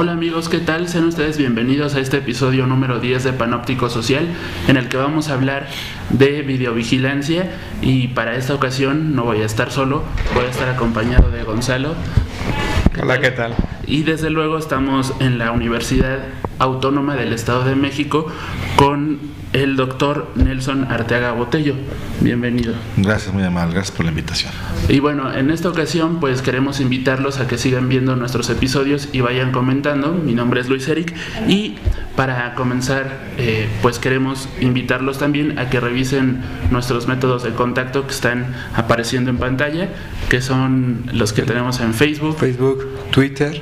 Hola amigos, ¿qué tal? Sean ustedes bienvenidos a este episodio número 10 de Panóptico Social, en el que vamos a hablar de videovigilancia, y para esta ocasión no voy a estar solo, voy a estar acompañado de Gonzalo. Hola, ¿qué tal? Y desde luego estamos en la Universidad Autónoma del Estado de México con el doctor Nelson Arteaga Botello. Bienvenido. Gracias, muy amable, gracias por la invitación. Y bueno, en esta ocasión pues queremos invitarlos a que sigan viendo nuestros episodios y vayan comentando. Mi nombre es Luis Eric y para comenzar pues queremos invitarlos también a que revisen nuestros métodos de contacto que están apareciendo en pantalla, que son los que tenemos en Facebook, Twitter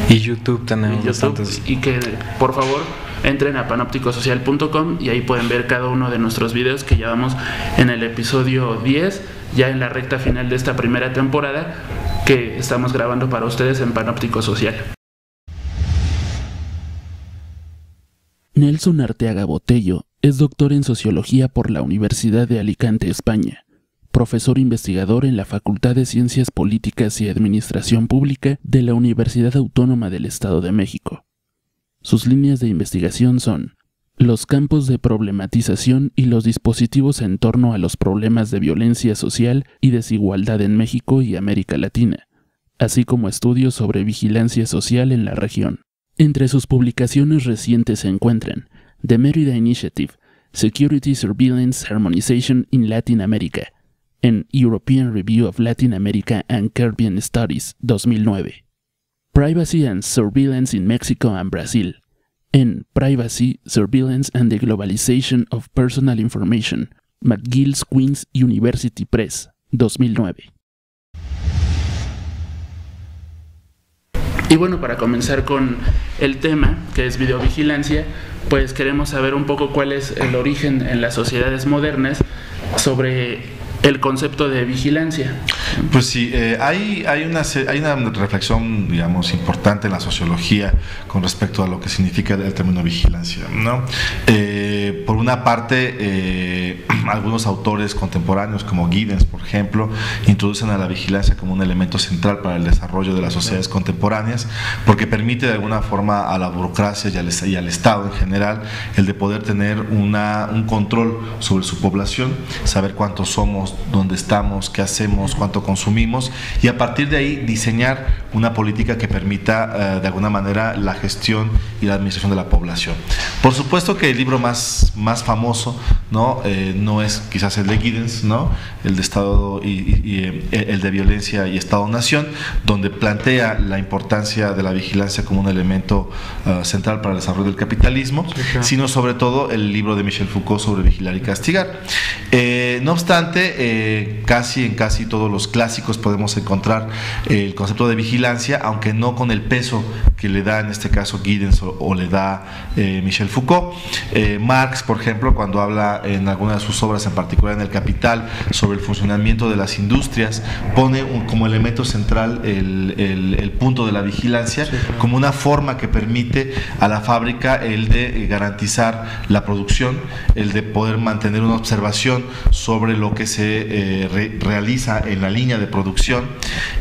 y YouTube tenemos bastantes. Y que por favor entren a panopticosocial.com y ahí pueden ver cada uno de nuestros videos, que ya vamos en el episodio 10, ya en la recta final de esta primera temporada que estamos grabando para ustedes en Panóptico Social. Nelson Arteaga Botello es doctor en Sociología por la Universidad de Alicante, España, profesor investigador en la Facultad de Ciencias Políticas y Administración Pública de la Universidad Autónoma del Estado de México. Sus líneas de investigación son los campos de problematización y los dispositivos en torno a los problemas de violencia social y desigualdad en México y América Latina, así como estudios sobre vigilancia social en la región. Entre sus publicaciones recientes se encuentran The Mérida Initiative, Security Surveillance Harmonization in Latin America, en European Review of Latin America and Caribbean Studies, 2009. Privacy and Surveillance in Mexico and Brazil, en Privacy, Surveillance and the Globalization of Personal Information, McGill's Queen's University Press, 2009. Y bueno, para comenzar con el tema, que es videovigilancia, pues queremos saber un poco cuál es el origen en las sociedades modernas sobre el concepto de vigilancia. Pues sí, hay una reflexión, digamos, importante en la sociología con respecto a lo que significa el término vigilancia, ¿no? Por una parte, algunos autores contemporáneos como Giddens, por ejemplo, introducen a la vigilancia como un elemento central para el desarrollo de las sociedades contemporáneas, porque permite de alguna forma a la burocracia y al Estado en general el de poder tener un control sobre su población, saber cuántos somos, dónde estamos, qué hacemos, cuánto consumimos, y a partir de ahí diseñar una política que permita de alguna manera la gestión y la administración de la población. Por supuesto que el libro más famoso, ¿no? No es quizás el de Giddens, ¿no? El de Estado y el de Violencia y Estado-Nación, donde plantea la importancia de la vigilancia como un elemento central para el desarrollo del capitalismo, sí, claro, sino sobre todo el libro de Michel Foucault sobre vigilar y castigar. No obstante, en casi todos los clásicos podemos encontrar el concepto de vigilancia, aunque no con el peso que le da en este caso Giddens o le da Michel Foucault. Marx, por ejemplo, cuando habla en alguna de sus obras, en particular en El Capital, sobre el funcionamiento de las industrias, pone como elemento central el punto de la vigilancia, sí, claro, como una forma que permite a la fábrica el de garantizar la producción, el de poder mantener una observación sobre lo que se realiza en la línea de producción.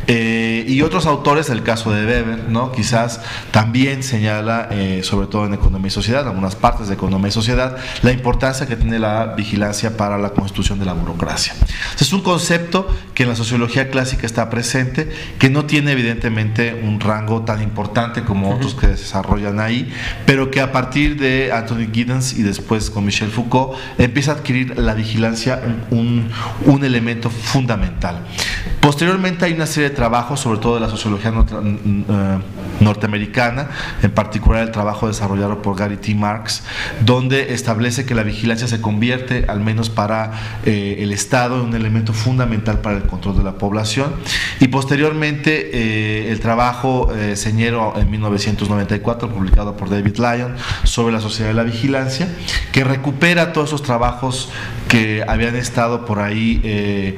Y otros autores, el caso de Weber, ¿no? Quizás también señala, sobre todo en Economía y Sociedad, en algunas partes de Economía y Sociedad, la importancia que tiene la vigilancia para la constitución de la burocracia. Es un concepto que en la sociología clásica está presente, que no tiene evidentemente un rango tan importante como otros que se desarrollan ahí, pero que a partir de Anthony Giddens y después con Michel Foucault empieza a adquirir la vigilancia un elemento fundamental. Posteriormente hay una serie de trabajos, sobre todo de la sociología norteamericana, en particular el trabajo desarrollado por Gary T. Marks, donde establece que la vigilancia se convierte, al menos para el Estado, en un elemento fundamental para el control de la población. Y posteriormente el trabajo señero en 1994, publicado por David Lyon, sobre la sociedad de la vigilancia, que recupera todos esos trabajos que habían estado por ahí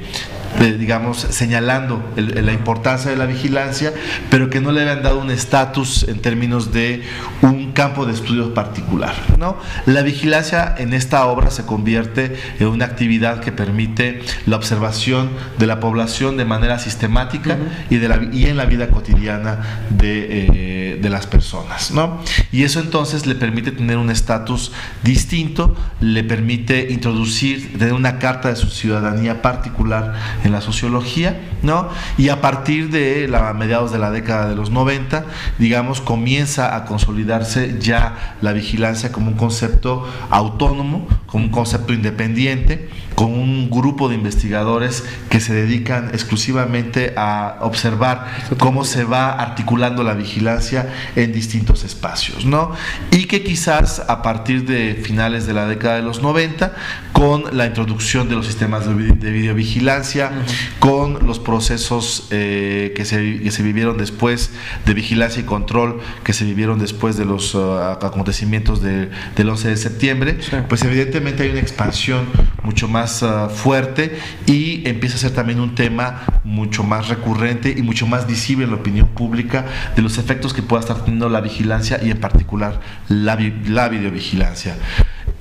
digamos, señalando la importancia de la vigilancia, pero que no le habían dado un estatus en términos de un campo de estudio particular, ¿no? La vigilancia en esta obra se convierte en una actividad que permite la observación de la población de manera sistemática y en la vida cotidiana de las personas, ¿no? Y eso entonces le permite tener un estatus distinto, le permite tener una carta de su ciudadanía particular en la sociología, ¿no? Y a partir de mediados de la década de los 90, digamos, comienza a consolidarse ya la vigilancia como un concepto autónomo, como un concepto independiente, con un grupo de investigadores que se dedican exclusivamente a observar cómo se va articulando la vigilancia en distintos espacios, ¿no? Y que quizás a partir de finales de la década de los 90, con la introducción de los sistemas de videovigilancia, con los procesos que se vivieron después de vigilancia y control, que se vivieron después de los acontecimientos del 11 de septiembre, pues evidentemente hay una expansión mucho más fuerte y empieza a ser también un tema mucho más recurrente y mucho más visible en la opinión pública de los efectos que pueda estar teniendo la vigilancia y en particular la videovigilancia.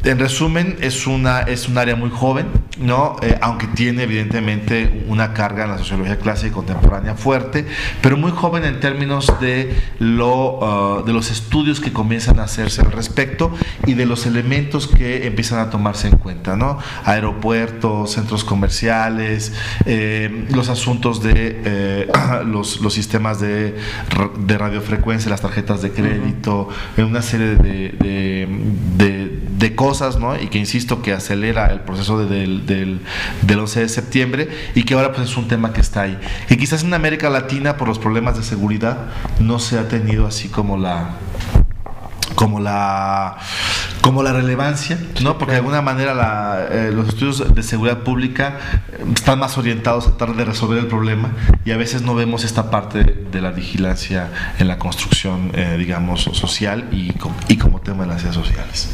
En resumen, es un área muy joven, ¿no? Aunque tiene evidentemente una carga en la sociología clásica y contemporánea fuerte, pero muy joven en términos de los estudios que comienzan a hacerse al respecto y de los elementos que empiezan a tomarse en cuenta, ¿no? Aeropuertos, centros comerciales, los asuntos de los sistemas de radiofrecuencia, las tarjetas de crédito, una serie de cosas, ¿no? Y que insisto que acelera el proceso del 11 de septiembre y que ahora pues es un tema que está ahí, que quizás en América Latina por los problemas de seguridad no se ha tenido así como la relevancia, ¿no? Porque de alguna manera los estudios de seguridad pública están más orientados a tratar de resolver el problema y a veces no vemos esta parte de la vigilancia en la construcción, digamos, social y como tema de las ciencias sociales.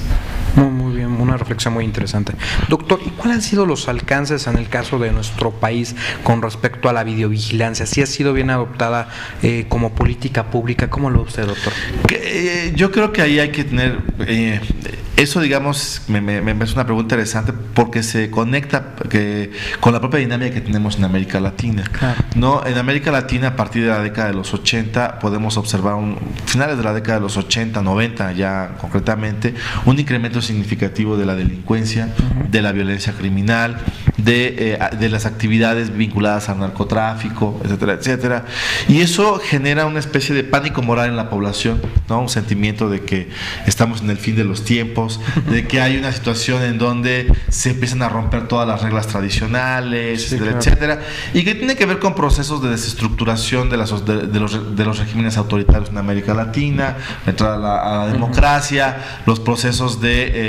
Muy bien, una reflexión muy interesante. Doctor, ¿y cuáles han sido los alcances en el caso de nuestro país con respecto a la videovigilancia? ¿Sí ha sido bien adoptada como política pública? ¿Cómo lo ve usted, doctor? Yo creo que ahí hay que tener... eso, digamos, me parece una pregunta interesante porque se conecta con la propia dinámica que tenemos en América Latina. Claro. ¿No? En América Latina, a partir de la década de los 80, podemos observar, finales de la década de los 80, 90 ya concretamente, un incremento significativo de la delincuencia, de la violencia criminal, de las actividades vinculadas al narcotráfico, etcétera, etcétera. Y eso genera una especie de pánico moral en la población, ¿no? Un sentimiento de que estamos en el fin de los tiempos, de que hay una situación en donde se empiezan a romper todas las reglas tradicionales, etcétera, claro, etcétera, y que tiene que ver con procesos de desestructuración de los regímenes autoritarios en América Latina, la entrada a la democracia, los procesos de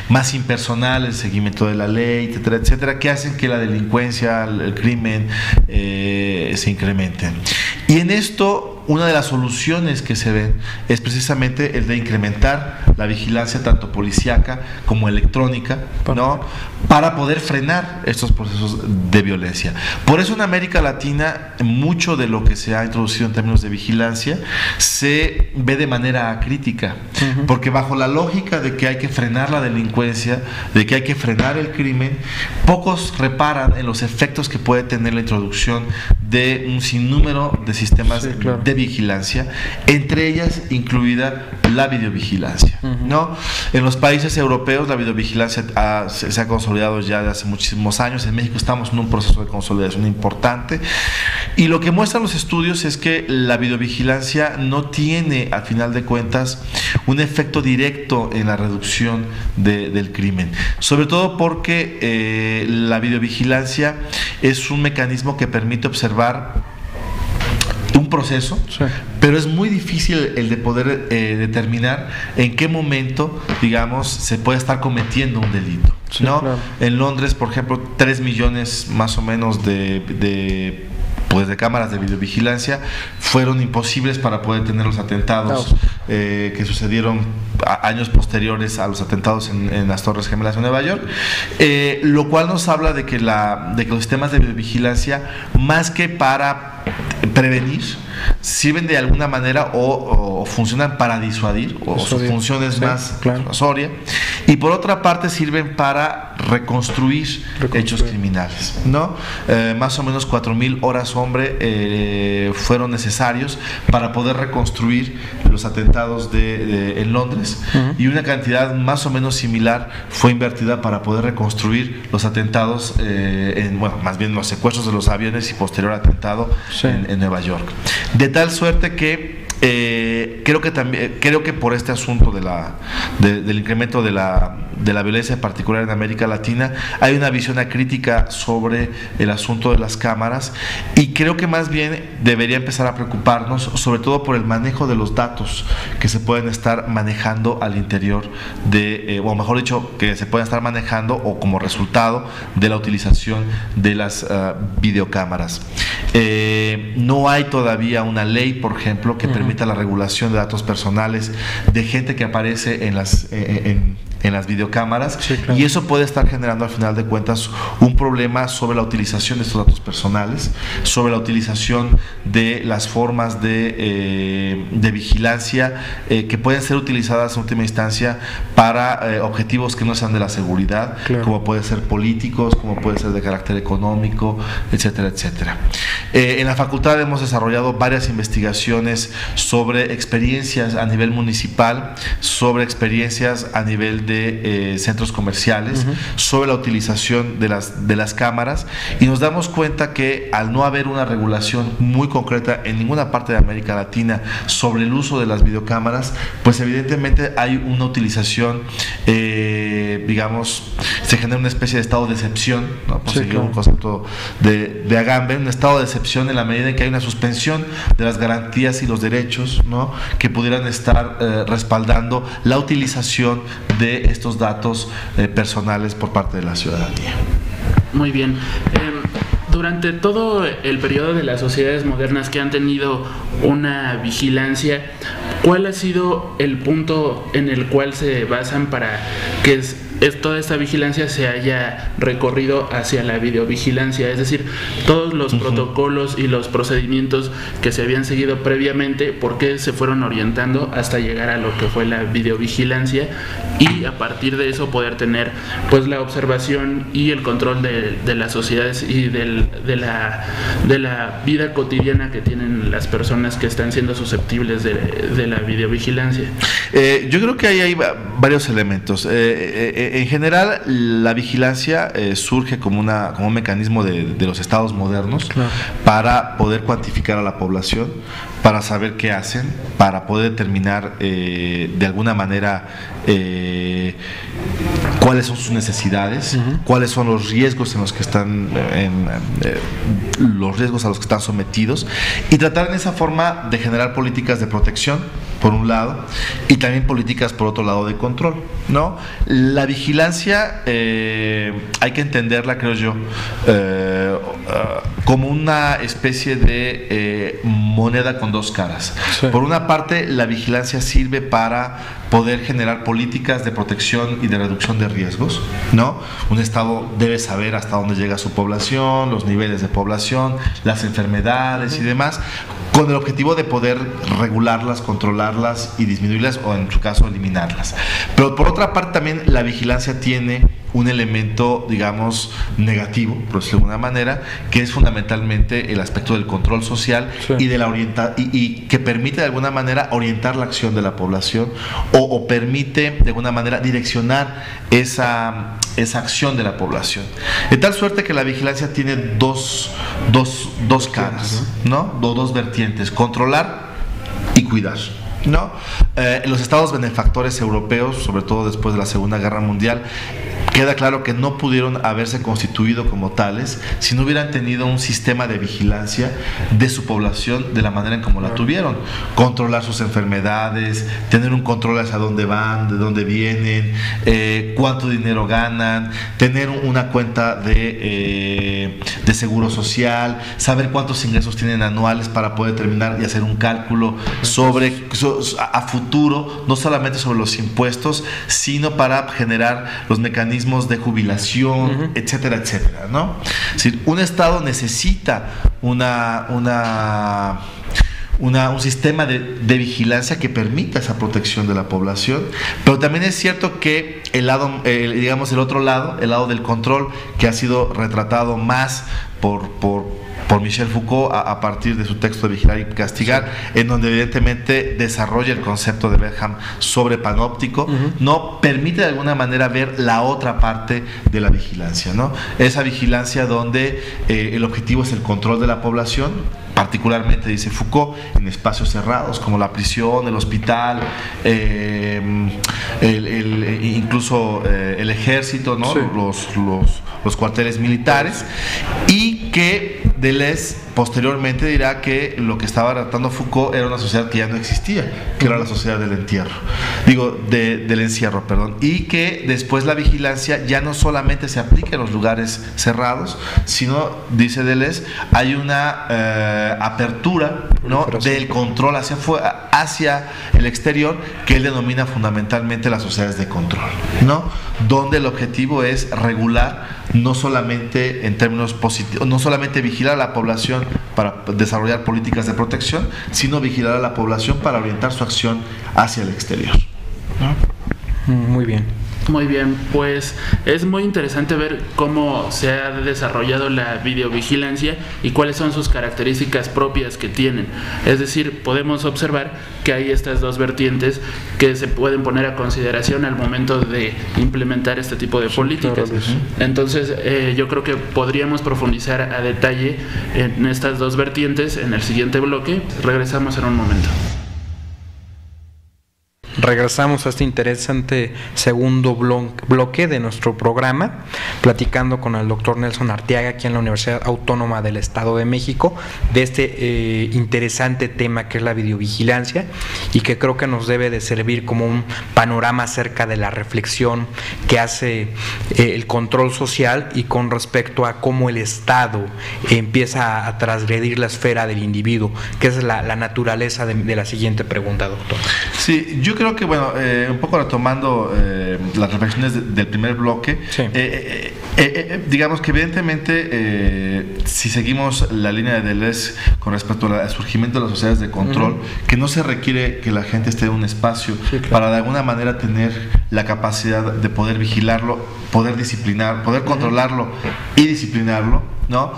más impersonal, el seguimiento de la ley, etcétera, etcétera, que hacen que la delincuencia, el crimen se incrementen. Y en esto, una de las soluciones que se ven es precisamente el de incrementar la vigilancia tanto policíaca como electrónica, ¿no? Para poder frenar estos procesos de violencia. Por eso en América Latina mucho de lo que se ha introducido en términos de vigilancia se ve de manera crítica, porque bajo la lógica de que hay que frenar la delincuencia, de que hay que frenar el crimen, pocos reparan en los efectos que puede tener la introducción de un sinnúmero de sistemas de vigilancia, entre ellas incluida la videovigilancia, ¿no? En los países europeos la videovigilancia se ha consolidado ya de hace muchísimos años. En México estamos en un proceso de consolidación importante y lo que muestran los estudios es que la videovigilancia no tiene al final de cuentas un efecto directo en la reducción del crimen, sobre todo porque la videovigilancia es un mecanismo que permite observar un proceso, pero es muy difícil el de poder determinar en qué momento, digamos, se puede estar cometiendo un delito, ¿no? Claro. En Londres, por ejemplo, 3 millones más o menos de cámaras de videovigilancia fueron imposibles para poder tener los atentados que sucedieron años posteriores a los atentados en las Torres Gemelas de Nueva York, lo cual nos habla de que los sistemas de videovigilancia, más que para prevenir, sirven de alguna manera o funcionan para disuadir, o su función es más disuasoria, y por otra parte sirven para reconstruir hechos criminales, ¿no? Más o menos 4,000 horas hombre fueron necesarios para poder reconstruir los atentados en Londres, y una cantidad más o menos similar fue invertida para poder reconstruir los atentados, más bien los secuestros de los aviones y posterior atentado en Nueva York. De tal suerte que creo que por este asunto del incremento de la violencia en particular en América Latina, hay una visión acrítica sobre el asunto de las cámaras, y creo que más bien debería empezar a preocuparnos sobre todo por el manejo de los datos que se pueden estar manejando al interior o mejor dicho, que se pueden estar manejando o como resultado de la utilización de las videocámaras. No hay todavía una ley, por ejemplo, que permita la regulación de datos personales de gente que aparece en las videocámaras, y eso puede estar generando al final de cuentas un problema sobre la utilización de estos datos personales, sobre la utilización de las formas de vigilancia que pueden ser utilizadas en última instancia para objetivos que no sean de la seguridad, como puede ser políticos, como puede ser de carácter económico, etcétera, etcétera. En la facultad hemos desarrollado varias investigaciones sobre experiencias a nivel municipal, sobre experiencias a nivel de centros comerciales, sobre la utilización de las cámaras, y nos damos cuenta que al no haber una regulación muy concreta en ninguna parte de América Latina sobre el uso de las videocámaras, pues evidentemente hay una utilización, se genera una especie de estado de excepción, ¿no? Por seguir un concepto de Agamben, un estado de excepción en la medida en que hay una suspensión de las garantías y los derechos, ¿no?, que pudieran estar respaldando la utilización de estos datos personales por parte de la ciudadanía. Muy bien. Durante todo el periodo de las sociedades modernas que han tenido una vigilancia, ¿cuál ha sido el punto en el cual se basan para que toda esta vigilancia se haya recorrido hacia la videovigilancia? Es decir, todos los protocolos y los procedimientos que se habían seguido previamente, ¿por qué se fueron orientando hasta llegar a lo que fue la videovigilancia? Y a partir de eso poder tener pues la observación y el control de las sociedades y de la vida cotidiana que tienen las personas que están siendo susceptibles de la videovigilancia. Yo creo que ahí hay varios elementos. En general, la vigilancia surge como un mecanismo de los estados modernos, para poder cuantificar a la población, para saber qué hacen, para poder determinar de alguna manera cuáles son sus necesidades, cuáles son los riesgos en los que están los riesgos a los que están sometidos, y tratar en esa forma de generar políticas de protección por un lado, y también políticas por otro lado de control, ¿no? La vigilancia hay que entenderla, creo yo, como una especie de moneda con dos caras. Por una parte, la vigilancia sirve para poder generar políticas de protección y de reducción de riesgos, ¿no? Un estado debe saber hasta dónde llega su población, los niveles de población, las enfermedades y demás, con el objetivo de poder regularlas, controlarlas y disminuirlas, o en su caso eliminarlas. Pero por otra parte también la vigilancia tiene un elemento, digamos, negativo, por decirlo de alguna manera, que es fundamentalmente el aspecto del control social y de la y que permite de alguna manera orientar la acción de la población, o permite de alguna manera direccionar esa acción de la población. De tal suerte que la vigilancia tiene dos caras, ¿no? Dos vertientes: controlar y cuidar, ¿no? Los estados benefactores europeos, sobre todo después de la Segunda Guerra Mundial, queda claro que no pudieron haberse constituido como tales si no hubieran tenido un sistema de vigilancia de su población de la manera en como la tuvieron. Controlar sus enfermedades, tener un control hacia dónde van, de dónde vienen, cuánto dinero ganan, tener una cuenta de seguro social, saber cuántos ingresos tienen anuales para poder determinar y hacer un cálculo a futuro, no solamente sobre los impuestos, sino para generar los mecanismos de jubilación, etcétera, etcétera, ¿no? Es decir, un Estado necesita un sistema de vigilancia que permita esa protección de la población, pero también es cierto que el otro lado, el lado del control, que ha sido retratado más por Michel Foucault a partir de su texto de Vigilar y Castigar, en donde evidentemente desarrolla el concepto de Bentham sobre panóptico, no permite de alguna manera ver la otra parte de la vigilancia, ¿no? Esa vigilancia donde el objetivo es el control de la población, particularmente, dice Foucault, en espacios cerrados como la prisión, el hospital, incluso el ejército, ¿no? Sí. Los cuarteles militares, y que Deleuze posteriormente dirá que lo que estaba tratando Foucault era una sociedad que ya no existía, que era la sociedad del encierro, y que después la vigilancia ya no solamente se aplica en los lugares cerrados, sino, dice Deleuze, hay una apertura, ¿no?, del control hacia el exterior, que él denomina fundamentalmente las sociedades de control, ¿no?, donde el objetivo es regular, no solamente en términos positivos, no solamente vigilar a la población para desarrollar políticas de protección, sino vigilar a la población para orientar su acción hacia el exterior, ¿no? Muy bien. Muy bien, pues es muy interesante ver cómo se ha desarrollado la videovigilancia y cuáles son sus características propias que tienen. Es decir, podemos observar que hay estas dos vertientes que se pueden poner a consideración al momento de implementar este tipo de políticas. Claro, sí. Entonces, yo creo que podríamos profundizar a detalle en estas dos vertientes en el siguiente bloque. Regresamos en un momento. Regresamos a este interesante segundo bloque de nuestro programa, platicando con el doctor Nelson Arteaga, aquí en la Universidad Autónoma del Estado de México, de este interesante tema que es la videovigilancia, y que creo que nos debe de servir como un panorama acerca de la reflexión que hace el control social y con respecto a cómo el Estado empieza a transgredir la esfera del individuo, que es la naturaleza de la siguiente pregunta, doctor. Sí, yo creo que, bueno, un poco retomando las reflexiones del primer bloque, sí. Digamos que evidentemente si seguimos la línea de Deleuze con respecto al surgimiento de las sociedades de control, que no se requiere que la gente esté en un espacio, sí, claro, para de alguna manera tener la capacidad de poder vigilarlo, poder disciplinar, poder controlarlo y disciplinarlo, ¿no?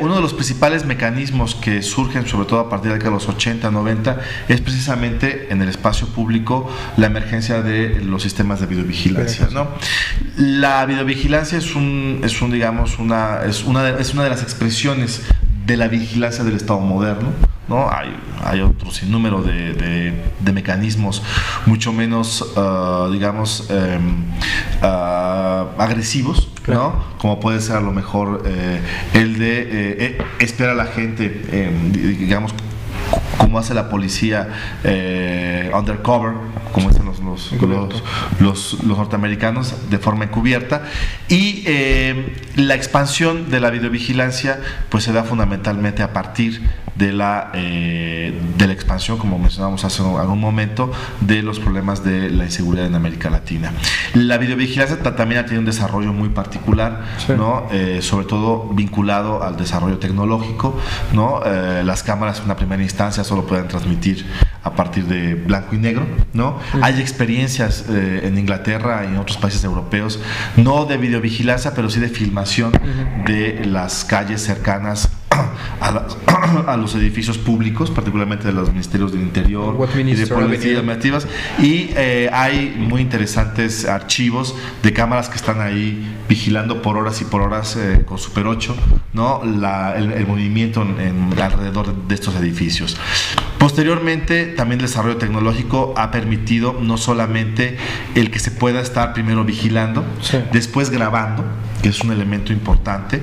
Uno de los principales mecanismos que surgen, sobre todo a partir de los 80, 90, es precisamente en el espacio público la emergencia de los sistemas de videovigilancia, ¿no? La videovigilancia es una de las expresiones de la vigilancia del Estado moderno, ¿no? Hay otro sinnúmero de mecanismos mucho menos, agresivos, ¿no? Como puede ser a lo mejor el de espiar a la gente, digamos, como hace la policía undercover, como hacen los norteamericanos de forma encubierta, y la expansión de la videovigilancia pues se da fundamentalmente a partir de la expansión, como mencionamos hace algún momento, de los problemas de la inseguridad en América Latina. La videovigilancia también ha tenido un desarrollo muy particular, sí, ¿no? Sobre todo vinculado al desarrollo tecnológico, ¿no? Las cámaras en una primera instancia solo pueden transmitir a partir de blanco y negro, ¿no? Hay experiencias en Inglaterra y en otros países europeos, no de videovigilancia, pero sí de filmación de las calles cercanas a los edificios públicos, particularmente de los ministerios del Interior y de Policía Administrativas, y hay muy interesantes archivos de cámaras que están ahí vigilando por horas y por horas con Super 8, ¿no? el movimiento alrededor de estos edificios. Posteriormente, también el desarrollo tecnológico ha permitido no solamente el que se pueda estar primero vigilando, después grabando, que es un elemento importante.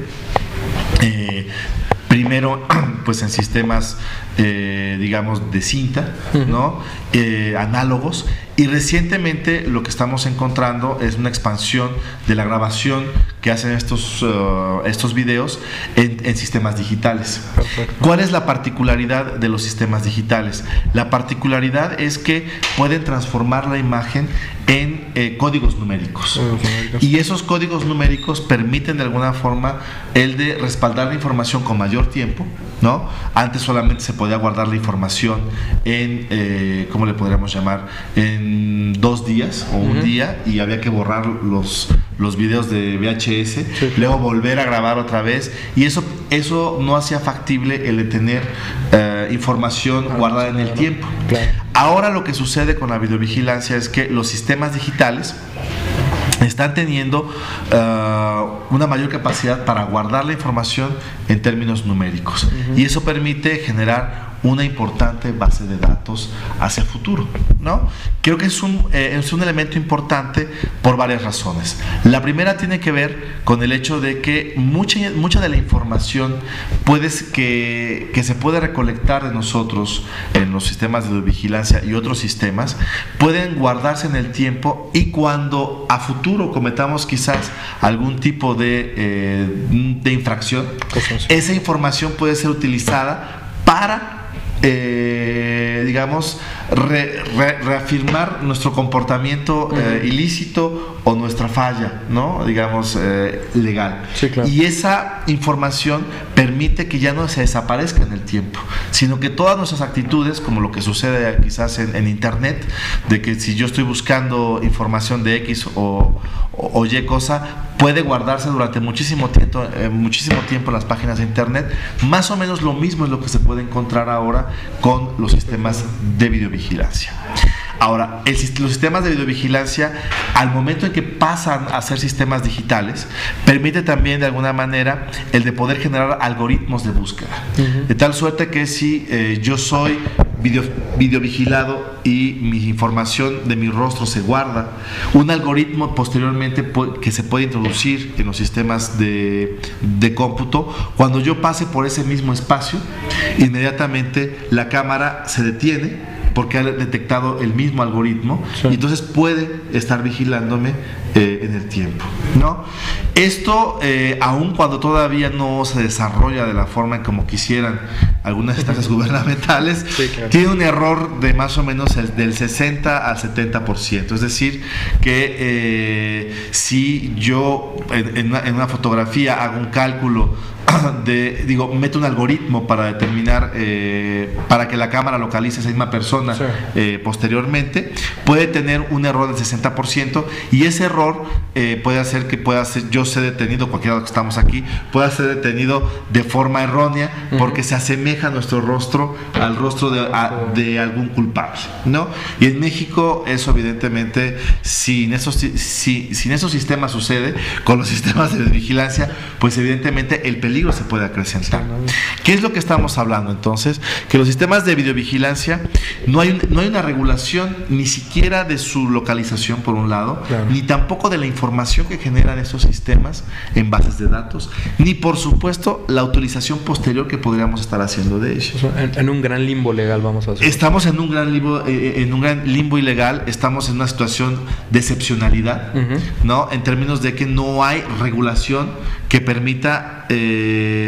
Primero, pues en sistemas, digamos, de cinta, ¿no? Análogos, y recientemente lo que estamos encontrando es una expansión de la grabación que hacen estos videos en sistemas digitales. Perfecto. ¿Cuál es la particularidad de los sistemas digitales? La particularidad es que pueden transformar la imagen en códigos numéricos, y esos códigos numéricos permiten de alguna forma el de respaldar la información con mayor tiempo, ¿no? Antes solamente se podía guardar la información en, ¿cómo le podríamos llamar? En 2 días o un día, y había que borrar los videos de VHS, luego volver a grabar otra vez, y eso no hacía factible el de tener información guardada en el tiempo. Ahora lo que sucede con la videovigilancia es que los sistemas digitales están teniendo una mayor capacidad para guardar la información en términos numéricos, y eso permite generar una importante base de datos hacia el futuro, ¿no? Creo que es un elemento importante por varias razones. La primera tiene que ver con el hecho de que mucha de la información que se puede recolectar de nosotros en los sistemas de vigilancia y otros sistemas pueden guardarse en el tiempo, y cuando a futuro cometamos quizás algún tipo de infracción, esa información puede ser utilizada para digamos, reafirmar nuestro comportamiento ilícito o nuestra falla, ¿no? Digamos, legal. Sí, claro. Y esa información permite que ya no se desaparezca en el tiempo, sino que todas nuestras actitudes, como lo que sucede quizás en Internet, de que si yo estoy buscando información de X o Y cosa, puede guardarse durante muchísimo tiempo en las páginas de Internet. Más o menos lo mismo es lo que se puede encontrar ahora con los sistemas de videovigilancia. Ahora, los sistemas de videovigilancia, al momento en que pasan a ser sistemas digitales, permite también de alguna manera el de poder generar algoritmos de búsqueda, de tal suerte que si yo soy videovigilado y mi información de mi rostro se guarda, un algoritmo posteriormente que se puede introducir en los sistemas de cómputo, cuando yo pase por ese mismo espacio, inmediatamente la cámara se detiene porque ha detectado el mismo algoritmo, y entonces puede estar vigilándome en el tiempo, ¿no? Esto, aun cuando todavía no se desarrolla de la forma en como quisieran algunas instancias gubernamentales, tiene un error de más o menos del 60 al 70%. Es decir, que si yo en una fotografía hago un cálculo meto un algoritmo para determinar, para que la cámara localice a esa misma persona posteriormente, puede tener un error del 60%, y ese error puede hacer que yo ser detenido, cualquiera de los que estamos aquí, pueda ser detenido de forma errónea, porque se asemeja nuestro rostro al rostro de algún culpable, ¿no? Y en México eso evidentemente, sin esos sistemas sucede, con los sistemas de vigilancia, pues evidentemente el peligro se puede acrecentar. ¿Qué es lo que estamos hablando entonces? Que los sistemas de videovigilancia no hay una regulación ni siquiera de su localización, por un lado, ni tampoco de la información que generan esos sistemas en bases de datos, ni por supuesto la utilización posterior que podríamos estar haciendo de ellos. En un gran limbo legal, vamos a decir. Estamos en un gran limbo ilegal, estamos en una situación de excepcionalidad, ¿no? En términos de que no hay regulación que permita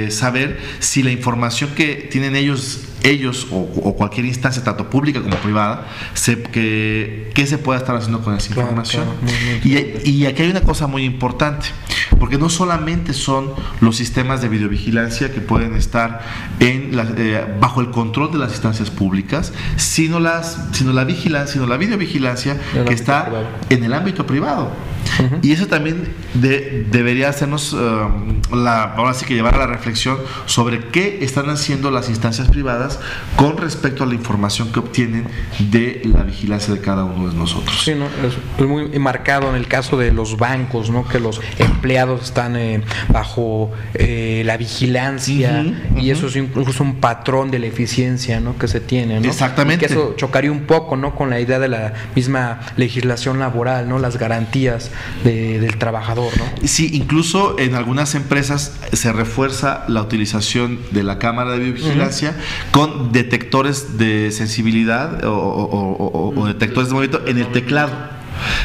saber si la información que tienen ellos o cualquier instancia, tanto pública como privada, qué se puede estar haciendo con esa información. Y aquí hay una cosa muy importante, porque no solamente son los sistemas de videovigilancia que pueden estar bajo el control de las instancias públicas, sino la videovigilancia que está en el ámbito privado. Y eso también debería hacernos ahora sí que llevar a la reflexión sobre qué están haciendo las instancias privadas con respecto a la información que obtienen de la vigilancia de cada uno de nosotros. Sí, ¿no? Es muy marcado en el caso de los bancos, ¿no? Que los empleados están bajo la vigilancia, y eso es incluso un patrón de la eficiencia, ¿no? Que se tiene, ¿no? Exactamente. Y que eso chocaría un poco, ¿no? Con la idea de la misma legislación laboral, ¿no? Las garantías del trabajador, ¿no? Sí, incluso en algunas empresas se refuerza la utilización de la cámara de videovigilancia con detectores de sensibilidad o detectores de movimiento en el teclado.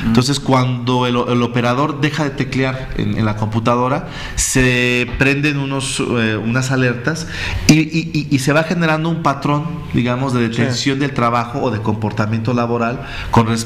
Entonces, cuando el operador deja de teclear en la computadora, se prenden unas alertas y se va generando un patrón, digamos, de detención del trabajo o de comportamiento laboral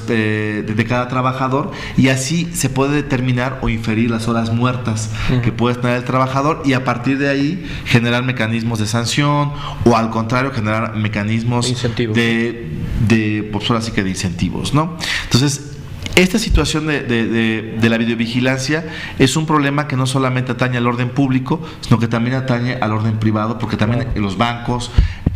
de cada trabajador, y así se puede determinar o inferir las horas muertas que puede tener el trabajador, y a partir de ahí generar mecanismos de sanción, o al contrario, generar mecanismos pues ahora sí que de incentivos, ¿no? Entonces, esta situación de la videovigilancia es un problema que no solamente atañe al orden público, sino que también atañe al orden privado, porque también los bancos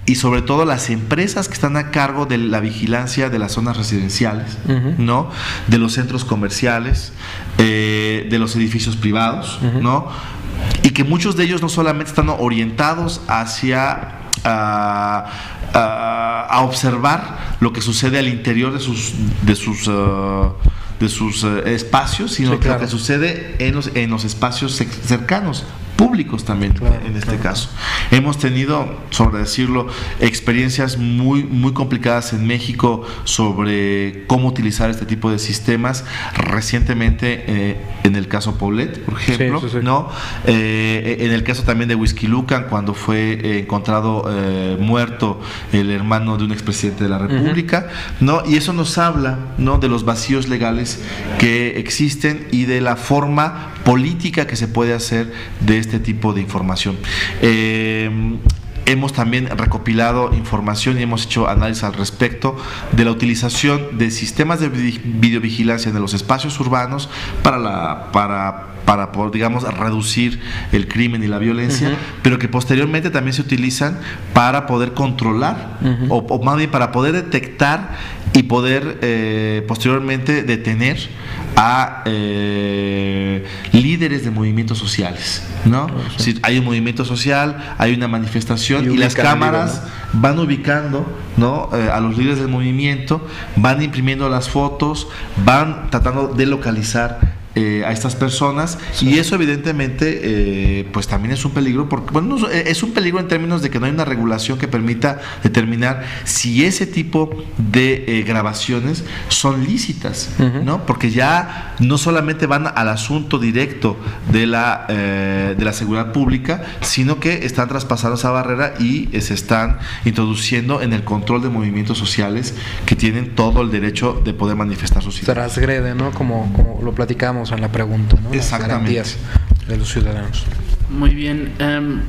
y sobre todo las empresas que están a cargo de la vigilancia de las zonas residenciales, ¿no? De los centros comerciales, de los edificios privados, ¿no? Y que muchos de ellos no solamente están orientados hacia a observar lo que sucede al interior de sus espacios, sino que lo que sucede en los espacios cercanos, públicos también, en este caso. Hemos tenido, sobre decirlo, experiencias muy, muy complicadas en México sobre cómo utilizar este tipo de sistemas. Recientemente, en el caso Paulette, por ejemplo, ¿no? En el caso también de Whisky Lucan, cuando fue encontrado muerto el hermano de un expresidente de la República, ¿no? Y eso nos habla, ¿no? De los vacíos legales que existen y de la forma política que se puede hacer de este tipo de información. Hemos también recopilado información y hemos hecho análisis al respecto de la utilización de sistemas de videovigilancia en los espacios urbanos para poder, digamos, reducir el crimen y la violencia, pero que posteriormente también se utilizan para poder controlar o más bien para poder detectar y poder posteriormente detener a líderes de movimientos sociales, ¿no? Si hay un movimiento social, hay una manifestación y las cámaras van ubicando, ¿no? A los líderes del movimiento, van imprimiendo las fotos, van tratando de localizar a estas personas, y eso evidentemente pues también es un peligro, porque bueno, es un peligro en términos de que no hay una regulación que permita determinar si ese tipo de grabaciones son lícitas, ¿no? Porque ya no solamente van al asunto directo de la seguridad pública, sino que están traspasando esa barrera y se están introduciendo en el control de movimientos sociales que tienen todo el derecho de poder manifestar sus ideas. Transgrede, ¿no? Como lo platicamos en la pregunta, ¿no? Exactamente. Las garantías de los ciudadanos. Muy bien,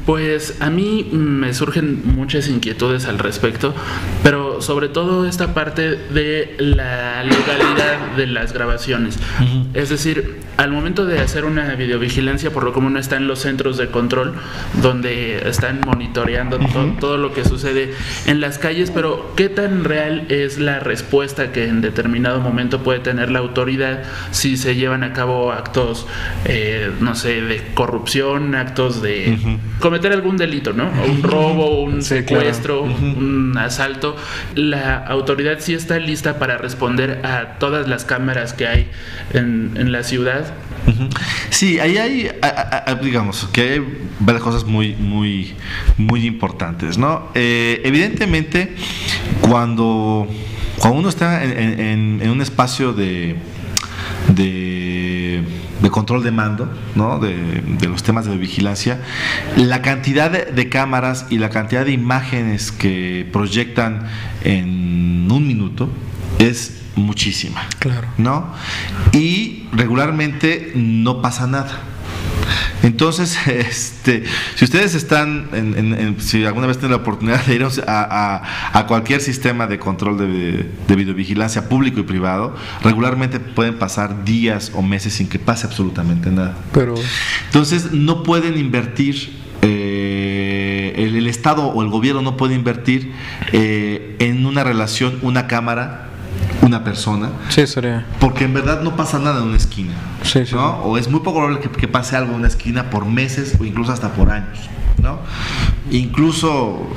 pues a mí me surgen muchas inquietudes al respecto, pero sobre todo esta parte de la legalidad de las grabaciones. Es decir, al momento de hacer una videovigilancia, por lo común está en los centros de control, donde están monitoreando todo lo que sucede en las calles, pero ¿qué tan real es la respuesta que en determinado momento puede tener la autoridad si se llevan a cabo actos, no sé, de corrupción, actos de cometer algún delito, ¿no? O un robo, un secuestro, un asalto? La autoridad sí está lista para responder a todas las cámaras que hay en la ciudad. Sí, ahí hay, digamos, que hay varias cosas muy, muy, muy importantes, ¿no? Evidentemente, cuando uno está en un espacio de control de mando, ¿no? de los temas de vigilancia, la cantidad de cámaras y la cantidad de imágenes que proyectan en un minuto es muchísima, claro, ¿no? Y regularmente no pasa nada. Entonces, si ustedes están, si alguna vez tienen la oportunidad de ir a cualquier sistema de control de videovigilancia público y privado, regularmente pueden pasar días o meses sin que pase absolutamente nada. Entonces, no pueden invertir, el Estado o el gobierno no puede invertir en una relación, una cámara, una persona, porque en verdad no pasa nada en una esquina, ¿no? O es muy poco probable que pase algo en una esquina por meses o incluso hasta por años, ¿no? Incluso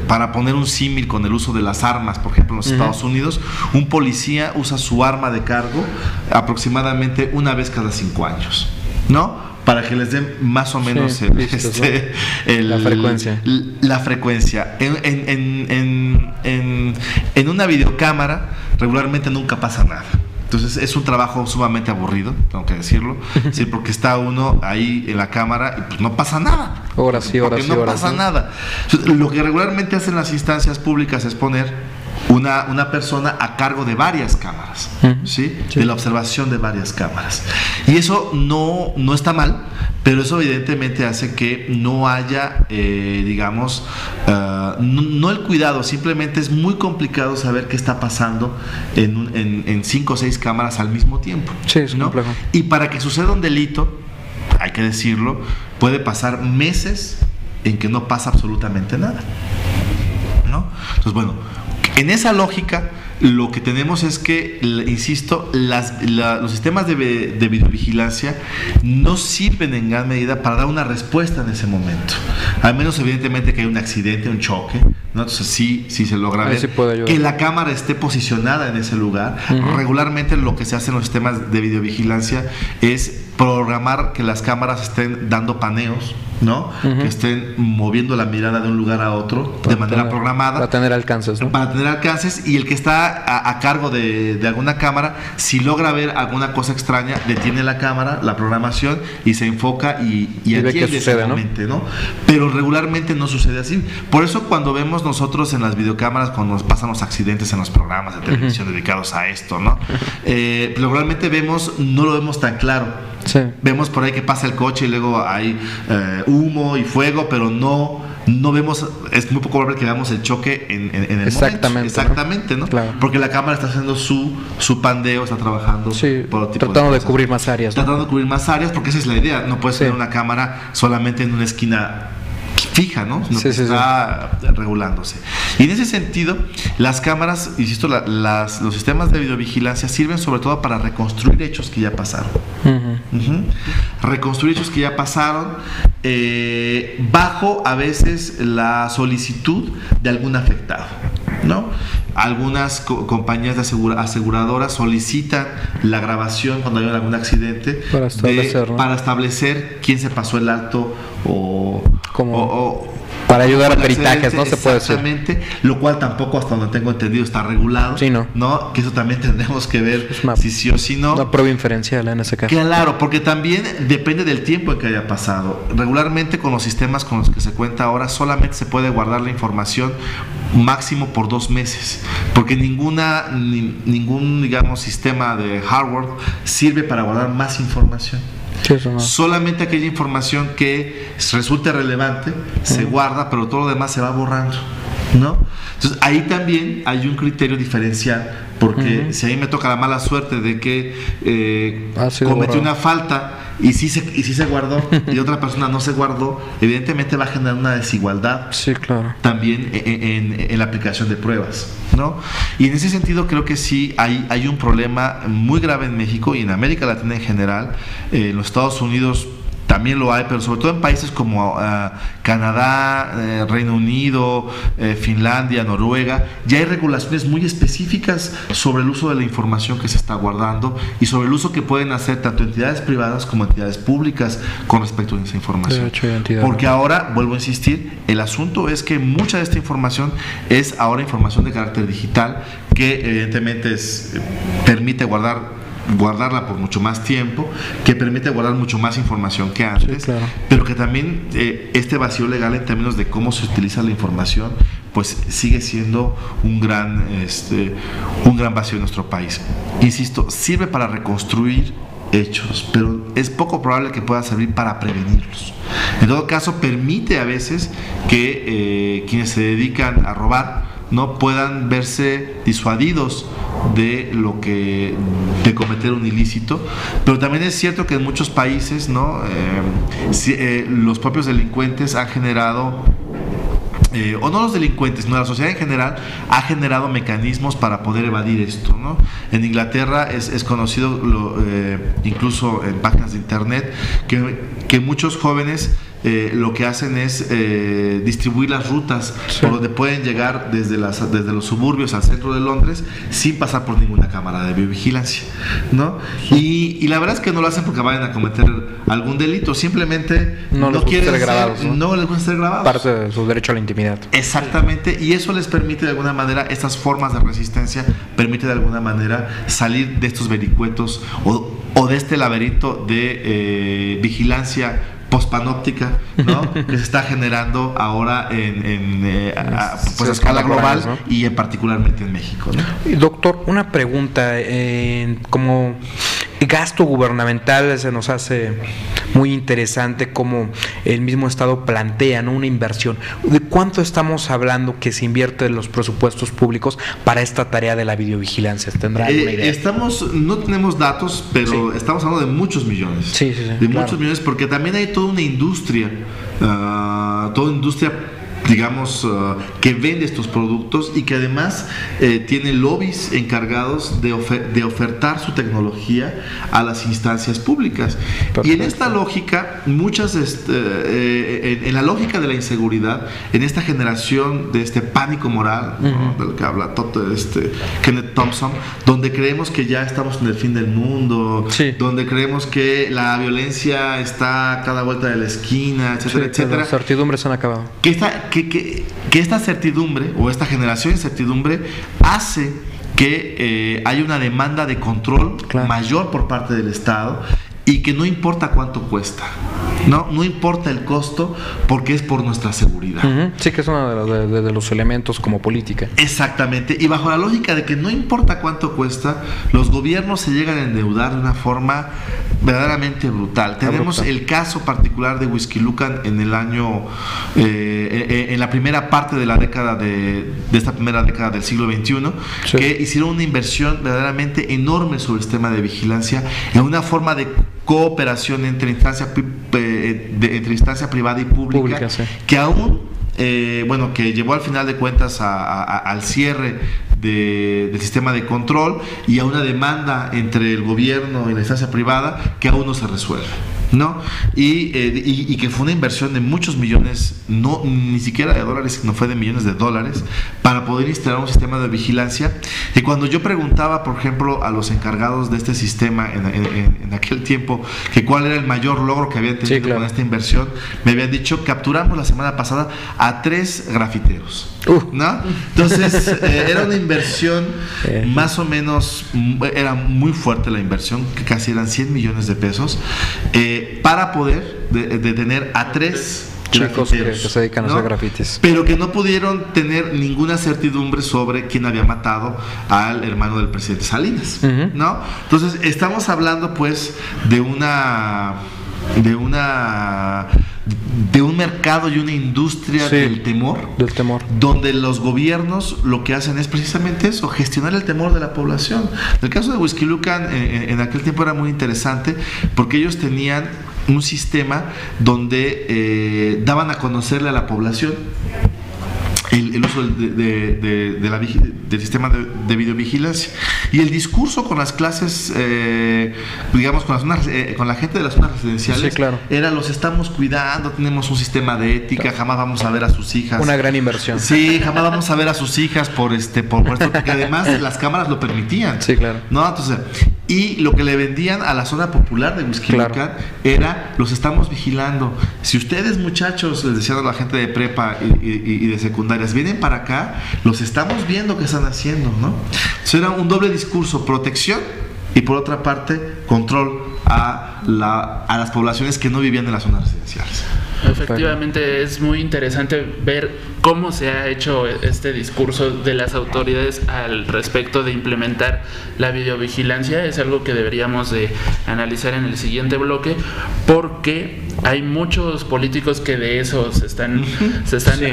para poner un símil con el uso de las armas, por ejemplo en los Estados Unidos, un policía usa su arma de cargo aproximadamente una vez cada 5 años, ¿no? Para que les den más o menos la frecuencia. La frecuencia. En una videocámara regularmente nunca pasa nada. Entonces es un trabajo sumamente aburrido, tengo que decirlo, sí, porque está uno ahí en la cámara y pues no pasa nada. Horas y horas. No pasa nada. Entonces, lo que regularmente hacen las instancias públicas es poner una persona a cargo de varias cámaras, ¿sí? De la observación de varias cámaras. Y eso no está mal, pero eso evidentemente hace que no haya, digamos, no el cuidado, simplemente es muy complicado saber qué está pasando en 5 o 6 cámaras al mismo tiempo. Sí, es complejo. Y para que suceda un delito, hay que decirlo, puede pasar meses en que no pasa absolutamente nada, ¿no? Entonces, bueno, en esa lógica, lo que tenemos es que, insisto, los sistemas de videovigilancia no sirven en gran medida para dar una respuesta en ese momento. Al menos, evidentemente, que hay un accidente, un choque, ¿no? Entonces, sí se logra ver que la cámara esté posicionada en ese lugar. Regularmente, lo que se hace en los sistemas de videovigilancia es programar que las cámaras estén dando paneos, ¿no? Que estén moviendo la mirada de un lugar a otro de manera programada. Para tener alcances, ¿no? Para tener alcances, y el que está a cargo de alguna cámara, si logra ver alguna cosa extraña, detiene la cámara, la programación, y se enfoca y atiende ese momento, ¿no? Pero regularmente no sucede así. Por eso cuando vemos nosotros en las videocámaras, cuando nos pasan los accidentes en los programas de televisión dedicados a esto, ¿no? Regularmente no lo vemos tan claro. Sí. Vemos por ahí que pasa el coche y luego hay humo y fuego, pero no vemos, es muy poco probable que veamos el choque en el momento. ¿No? Claro. Porque la cámara está haciendo su pandeo, está trabajando por otro tipo tratando de cubrir más áreas, ¿no? Tratando de cubrir más áreas, porque esa es la idea. No puedes tener una cámara solamente en una esquina fija, ¿no? Sino que está regulándose. Y en ese sentido, las cámaras, insisto, los sistemas de videovigilancia sirven sobre todo para reconstruir hechos que ya pasaron. Reconstruir hechos que ya pasaron, bajo a veces la solicitud de algún afectado, ¿no? Algunas compañías de aseguradoras solicitan la grabación cuando hay algún accidente para establecer quién se pasó el alto para ayudar a peritajes, ¿no? Se puede decir. Exactamente, lo cual tampoco, hasta donde tengo entendido, está regulado. Sí, ¿no? Que eso también tendremos que ver si sí o si no. Una prueba inferencial en ese caso. Claro, porque también depende del tiempo en que haya pasado. Regularmente con los sistemas con los que se cuenta ahora, solamente se puede guardar la información máximo por 2 meses, porque ningún, digamos, sistema de hardware sirve para guardar más información. Sí, eso no. Solamente aquella información que resulte relevante se guarda, pero todo lo demás se va borrando, ¿no? Entonces ahí también hay un criterio diferencial, porque si a mí me toca la mala suerte de que cometí una falta y sí se guardó y otra persona no se guardó, evidentemente va a generar una desigualdad, claro, también en la aplicación de pruebas, ¿no? Y en ese sentido creo que sí hay un problema muy grave en México y en América Latina en general. En los Estados Unidos también lo hay, pero sobre todo en países como Canadá, Reino Unido, Finlandia, Noruega, ya hay regulaciones muy específicas sobre el uso de la información que se está guardando y sobre el uso que pueden hacer tanto entidades privadas como entidades públicas con respecto a esa información. Porque ahora, vuelvo a insistir, el asunto es que mucha de esta información es ahora información de carácter digital que evidentemente permite guardarla por mucho más tiempo, que permite guardar mucho más información que antes, claro, pero que también este vacío legal en términos de cómo se utiliza la información, pues sigue siendo un gran vacío en nuestro país. Insisto, sirve para reconstruir hechos, pero es poco probable que pueda servir para prevenirlos. En todo caso, permite a veces que quienes se dedican a robar no puedan verse disuadidos de cometer un ilícito, pero también es cierto que en muchos países, ¿no? Los propios delincuentes han generado o no los delincuentes, no, la sociedad en general ha generado mecanismos para poder evadir esto, ¿no? En Inglaterra es conocido, incluso en páginas de internet, que muchos jóvenes lo que hacen es distribuir las rutas por donde pueden llegar desde los suburbios al centro de Londres sin pasar por ninguna cámara de biovigilancia, ¿no? Y la verdad es que no lo hacen porque vayan a cometer algún delito, simplemente no quieren ser grabados, no les gusta ser grabados. Parte de su derecho a la intimidad. Exactamente, y eso les permite de alguna manera, estas formas de resistencia permite de alguna manera salir de estos vericuetos o de este laberinto de vigilancia pospanóptica, ¿no? que se está generando ahora a escala global, ¿no? Y particularmente en México, ¿no? Doctor, una pregunta, como gasto gubernamental se nos hace muy interesante como el mismo Estado plantea, ¿no? Una inversión. ¿De cuánto estamos hablando que se invierte en los presupuestos públicos para esta tarea de la videovigilancia? ¿Tendrá alguna idea? No tenemos datos, pero sí, estamos hablando de muchos millones. Sí, Muchos millones, porque también hay toda una industria, digamos, que vende estos productos y que además tiene lobbies encargados de ofertar su tecnología a las instancias públicas. Perfecto. Y en esta lógica, en la lógica de la inseguridad, en esta generación de este pánico moral, ¿no? Del que habla Kenneth Thompson, donde creemos que ya estamos en el fin del mundo, sí, donde creemos que la violencia está a cada vuelta de la esquina, etcétera, etcétera. Las certidumbres han acabado. Que esta certidumbre o esta generación de certidumbre hace que haya una demanda de control mayor por parte del Estado y que no importa cuánto cuesta, no importa el costo, porque es por nuestra seguridad. Sí, que es uno de los elementos como política. Exactamente, y bajo la lógica de que no importa cuánto cuesta, los gobiernos se llegan a endeudar de una forma verdaderamente brutal. Tenemos el caso particular de Whisky Lucan en el año en la primera parte de la década de esta primera década del siglo XXI, sí, que hicieron una inversión verdaderamente enorme sobre el sistema de vigilancia en una forma de cooperación entre instancia privada y pública, sí, que aún que llevó al final de cuentas al cierre del sistema de control y a una demanda entre el gobierno y la instancia privada que aún no se resuelve, ¿no? Y que fue una inversión de muchos millones, ni siquiera de dólares, sino fue de millones de dólares, para poder instalar un sistema de vigilancia. Y cuando yo preguntaba, por ejemplo, a los encargados de este sistema en aquel tiempo, que cuál era el mayor logro que habían tenido, sí, claro, con esta inversión, me habían dicho: capturamos la semana pasada a 3 grafiteros, ¿no? Entonces era una inversión más o menos, era muy fuerte la inversión, que casi eran 100 millones de pesos, para poder detener a 3 chicos que se dedican a hacer grafitis, pero que no pudieron tener ninguna certidumbre sobre quién había matado al hermano del presidente Salinas, ¿no? Entonces estamos hablando pues de un mercado y una industria, sí, del temor, donde los gobiernos lo que hacen es precisamente eso, gestionar el temor de la población. El caso de Whisky Lucan en aquel tiempo era muy interesante porque ellos tenían un sistema donde daban a conocerle a la población el uso del sistema de videovigilancia, y el discurso con las clases, digamos, con la gente de las zonas residenciales, sí, claro, era: los estamos cuidando, tenemos un sistema de ética, claro, jamás vamos a ver a sus hijas. Una gran inversión. Sí, jamás vamos a ver a sus hijas por esto, porque además las cámaras lo permitían. Sí, claro. ¿No? Entonces, y lo que le vendían a la zona popular de Whisky Lucan era: los estamos vigilando. Si ustedes, muchachos, les decían a la gente de prepa y de secundarias, vienen para acá, los estamos viendo que están haciendo, ¿no? Eso era un doble discurso: protección y, por otra parte, control a las poblaciones que no vivían en las zonas residenciales. Efectivamente, es muy interesante ver cómo se ha hecho este discurso de las autoridades al respecto de implementar la videovigilancia. Es algo que deberíamos de analizar en el siguiente bloque, porque hay muchos políticos que de eso se están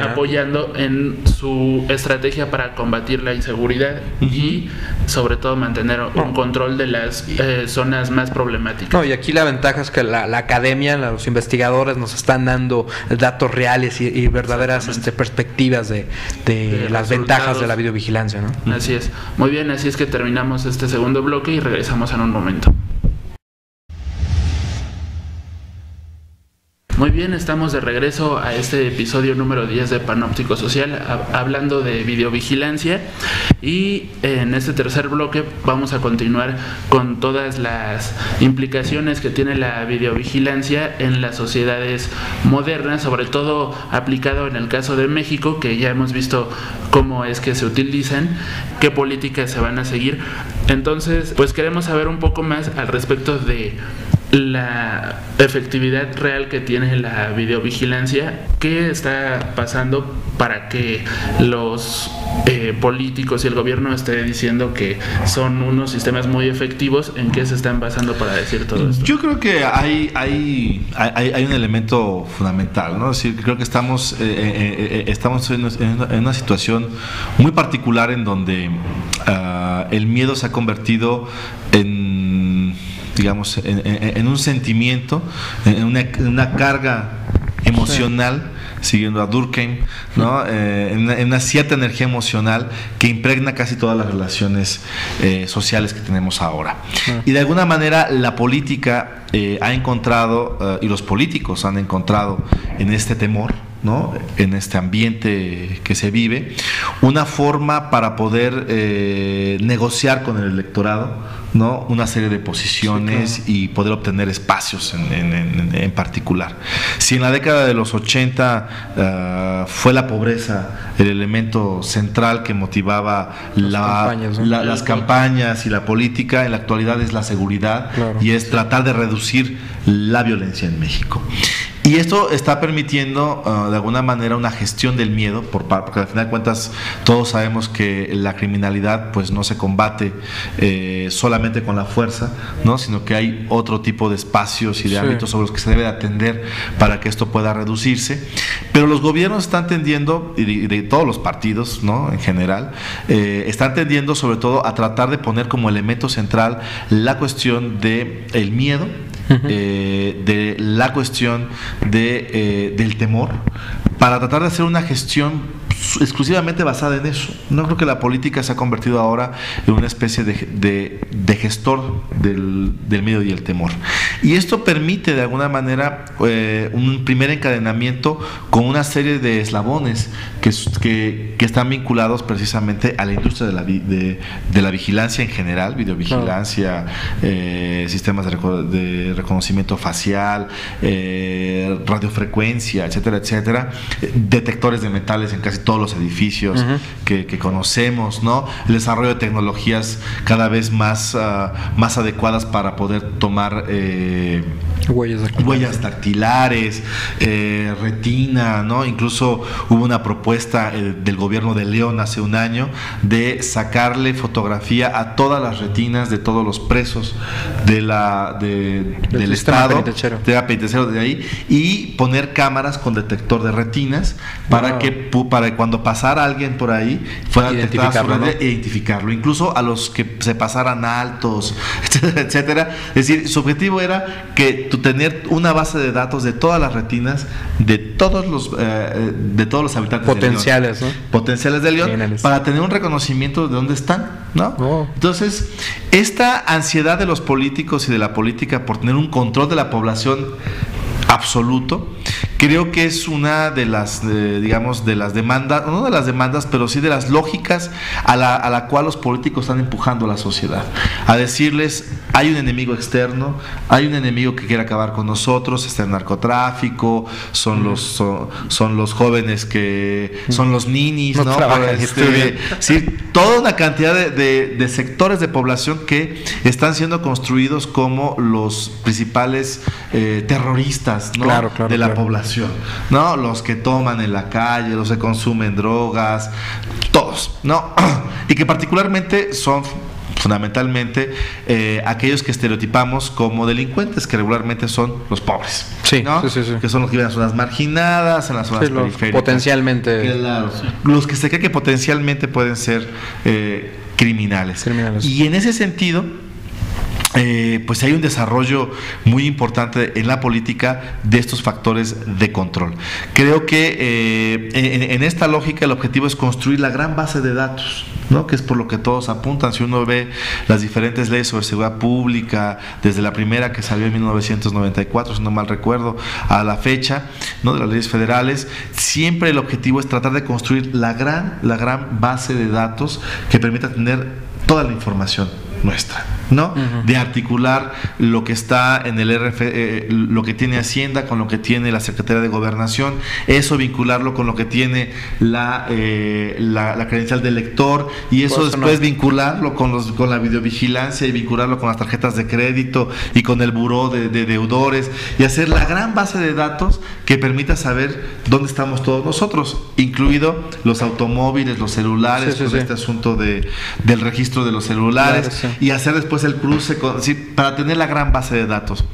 apoyando en su estrategia para combatir la inseguridad y sobre todo mantener un control de las zonas más problemáticas. No, y aquí la ventaja es que la academia, los investigadores nos están dando datos reales y verdaderas perspectivas de las ventajas de la videovigilancia, ¿no? Así es. Muy bien, así es que terminamos este segundo bloque y regresamos en un momento. Muy bien, estamos de regreso a este episodio número 10 de Panóptico Social, hablando de videovigilancia, y en este tercer bloque vamos a continuar con todas las implicaciones que tiene la videovigilancia en las sociedades modernas, sobre todo aplicado en el caso de México, que ya hemos visto cómo es que se utilizan, qué políticas se van a seguir. Entonces, pues queremos saber un poco más al respecto de la efectividad real que tiene la videovigilancia. ¿Qué está pasando para que los políticos y el gobierno esté diciendo que son unos sistemas muy efectivos? ¿En qué se están basando para decir todo esto? Yo creo que hay un elemento fundamental, ¿no? Es decir, creo que estamos en una situación muy particular en donde el miedo se ha convertido en, digamos, en un sentimiento, en una carga emocional, siguiendo a Durkheim, ¿no? En una cierta energía emocional que impregna casi todas las relaciones sociales que tenemos ahora. Y de alguna manera la política ha encontrado, y los políticos han encontrado en este temor, ¿no? En este ambiente que se vive, una forma para poder negociar con el electorado, ¿no? Una serie de posiciones y poder obtener espacios en particular. Si en la década de los 80 fue la pobreza el elemento central que motivaba las campañas y la política, en la actualidad es la seguridad, y es tratar de reducir la violencia en México. Y esto está permitiendo de alguna manera una gestión del miedo, porque al final de cuentas todos sabemos que la criminalidad pues no se combate solamente con la fuerza, ¿no? Sino que hay otro tipo de espacios y de ámbitos sobre los que se debe de atender para que esto pueda reducirse. Pero los gobiernos están tendiendo, y de todos los partidos, ¿no? En general, están tendiendo sobre todo a tratar de poner como elemento central la cuestión del miedo, de la cuestión del temor, para tratar de hacer una gestión exclusivamente basada en eso. No creo que la política se ha convertido ahora en una especie de gestor del miedo y el temor. Y esto permite de alguna manera un primer encadenamiento con una serie de eslabones que están vinculados precisamente a la industria de la vigilancia en general, videovigilancia, sistemas de reconocimiento facial, radiofrecuencia, etcétera, etcétera, detectores de metales en casi todos los edificios que conocemos, ¿no? El desarrollo de tecnologías cada vez más adecuadas para poder tomar huellas dactilares, retina, ¿no? Incluso hubo una propuesta del gobierno de León hace un año de sacarle fotografía a todas las retinas de todos los presos del estado, penitenciario de ahí, y poner cámaras con detector de retinas para que cuando pasara alguien por ahí fuera detectada e identificarlo, incluso a los que se pasaran altos, etcétera, etcétera. Es decir, su objetivo era que tener una base de datos de todas las retinas de todos los habitantes potenciales de León, ¿no? Potenciales de León, geniales, para tener un reconocimiento de dónde están, ¿no? Entonces, esta ansiedad de los políticos y de la política por tener un control de la población absoluto, creo que es una de las, digamos, de las demandas, no de las demandas, pero sí de las lógicas a la cual los políticos están empujando a la sociedad, a decirles: hay un enemigo externo, hay un enemigo que quiere acabar con nosotros, está el narcotráfico, son los jóvenes que son los ninis, ¿no? Sí, toda una cantidad de sectores de población que están siendo construidos como los principales terroristas, ¿no? De la población. población, ¿no? Los que toman en la calle, los que consumen drogas, todos, ¿no? Y que particularmente son fundamentalmente aquellos que estereotipamos como delincuentes, que regularmente son los pobres, sí, ¿no? Sí. Que son los que viven en las zonas marginadas, en las zonas periféricas. Potencialmente. Claro. Sí. Los que se cree que potencialmente pueden ser criminales. Y en ese sentido, pues hay un desarrollo muy importante en la política de estos factores de control. Creo que en esta lógica el objetivo es construir la gran base de datos, ¿no? Que es por lo que todos apuntan. Si uno ve las diferentes leyes sobre seguridad pública, desde la primera que salió en 1994, si no mal recuerdo, a la fecha, ¿no? De las leyes federales, siempre el objetivo es tratar de construir la gran base de datos que permita tener toda la información nuestra, ¿no? De articular lo que está en el lo que tiene Hacienda con lo que tiene la Secretaría de Gobernación, eso vincularlo con lo que tiene la credencial del lector, y eso después vincularlo con la videovigilancia y vincularlo con las tarjetas de crédito y con el buró de deudores, y hacer la gran base de datos que permita saber dónde estamos todos nosotros, incluido los automóviles, los celulares, este asunto del registro de los celulares. Claro, y hacer después el cruce para tener la gran base de datos.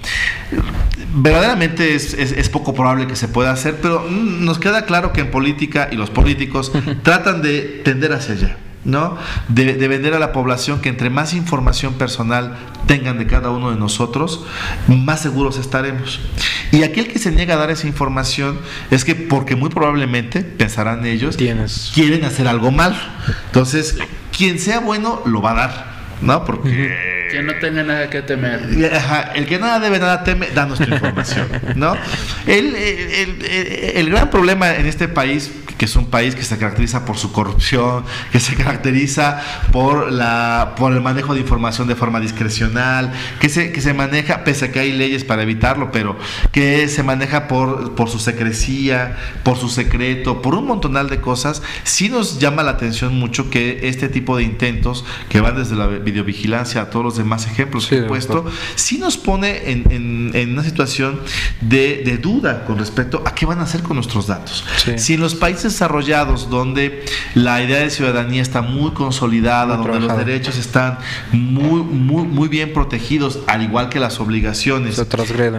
Verdaderamente es poco probable que se pueda hacer, pero nos queda claro que en política, y los políticos tratan de tender hacia allá, ¿no? De vender a la población que entre más información personal tengan de cada uno de nosotros, más seguros estaremos. Y aquel que se niega a dar esa información es que, porque muy probablemente, pensarán ellos, quieren hacer algo mal. Entonces, quien sea bueno lo va a dar, ¿no? Porque que no tenga nada que temer. Ajá, el que nada debe, nada teme, da nuestra información, ¿no? El gran problema en este país, que es un país que se caracteriza por su corrupción, que se caracteriza por el manejo de información de forma discrecional, que se maneja, pese a que hay leyes para evitarlo, pero que se maneja por su secrecía, por su secreto, por un montonal de cosas. Sí nos llama la atención mucho que este tipo de intentos, que van desde la videovigilancia a todos los demás ejemplos que he puesto, sí nos pone en una situación de duda con respecto a qué van a hacer con nuestros datos. Si en los países desarrollados, donde la idea de ciudadanía está muy consolidada, donde los derechos están muy bien protegidos, al igual que las obligaciones,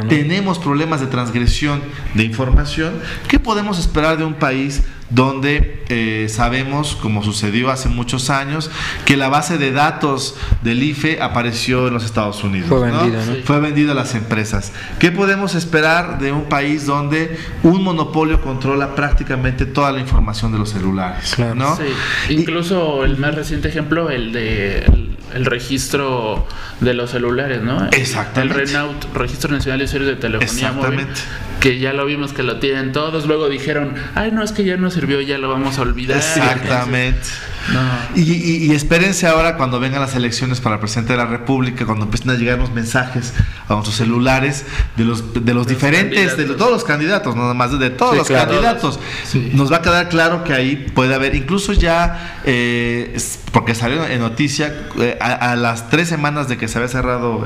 tenemos problemas de transgresión de información, ¿qué podemos esperar de un país donde sabemos, como sucedió hace muchos años, que la base de datos del IFE apareció en los Estados Unidos? Fue vendida, ¿no? Fue vendida a las empresas. ¿Qué podemos esperar de un país donde un monopolio controla prácticamente toda la información de los celulares? Claro, ¿no? Sí. Incluso el más reciente ejemplo, el registro de los celulares, ¿no? Exactamente. El RENAUT, Registro Nacional de Usuarios de Telefonía Móvil, que ya lo vimos que lo tienen todos, luego dijeron, ay, no, es que ya no sirvió, ya lo vamos a olvidar. Exactamente. No. Y espérense ahora cuando vengan las elecciones para presidente de la República, cuando empiecen a llegar los mensajes a nuestros celulares de los diferentes, de todos los candidatos, no nada más de todos los candidatos. Sí. Nos va a quedar claro que ahí puede haber, incluso ya, porque salió en noticia, a las 3 semanas de que se había cerrado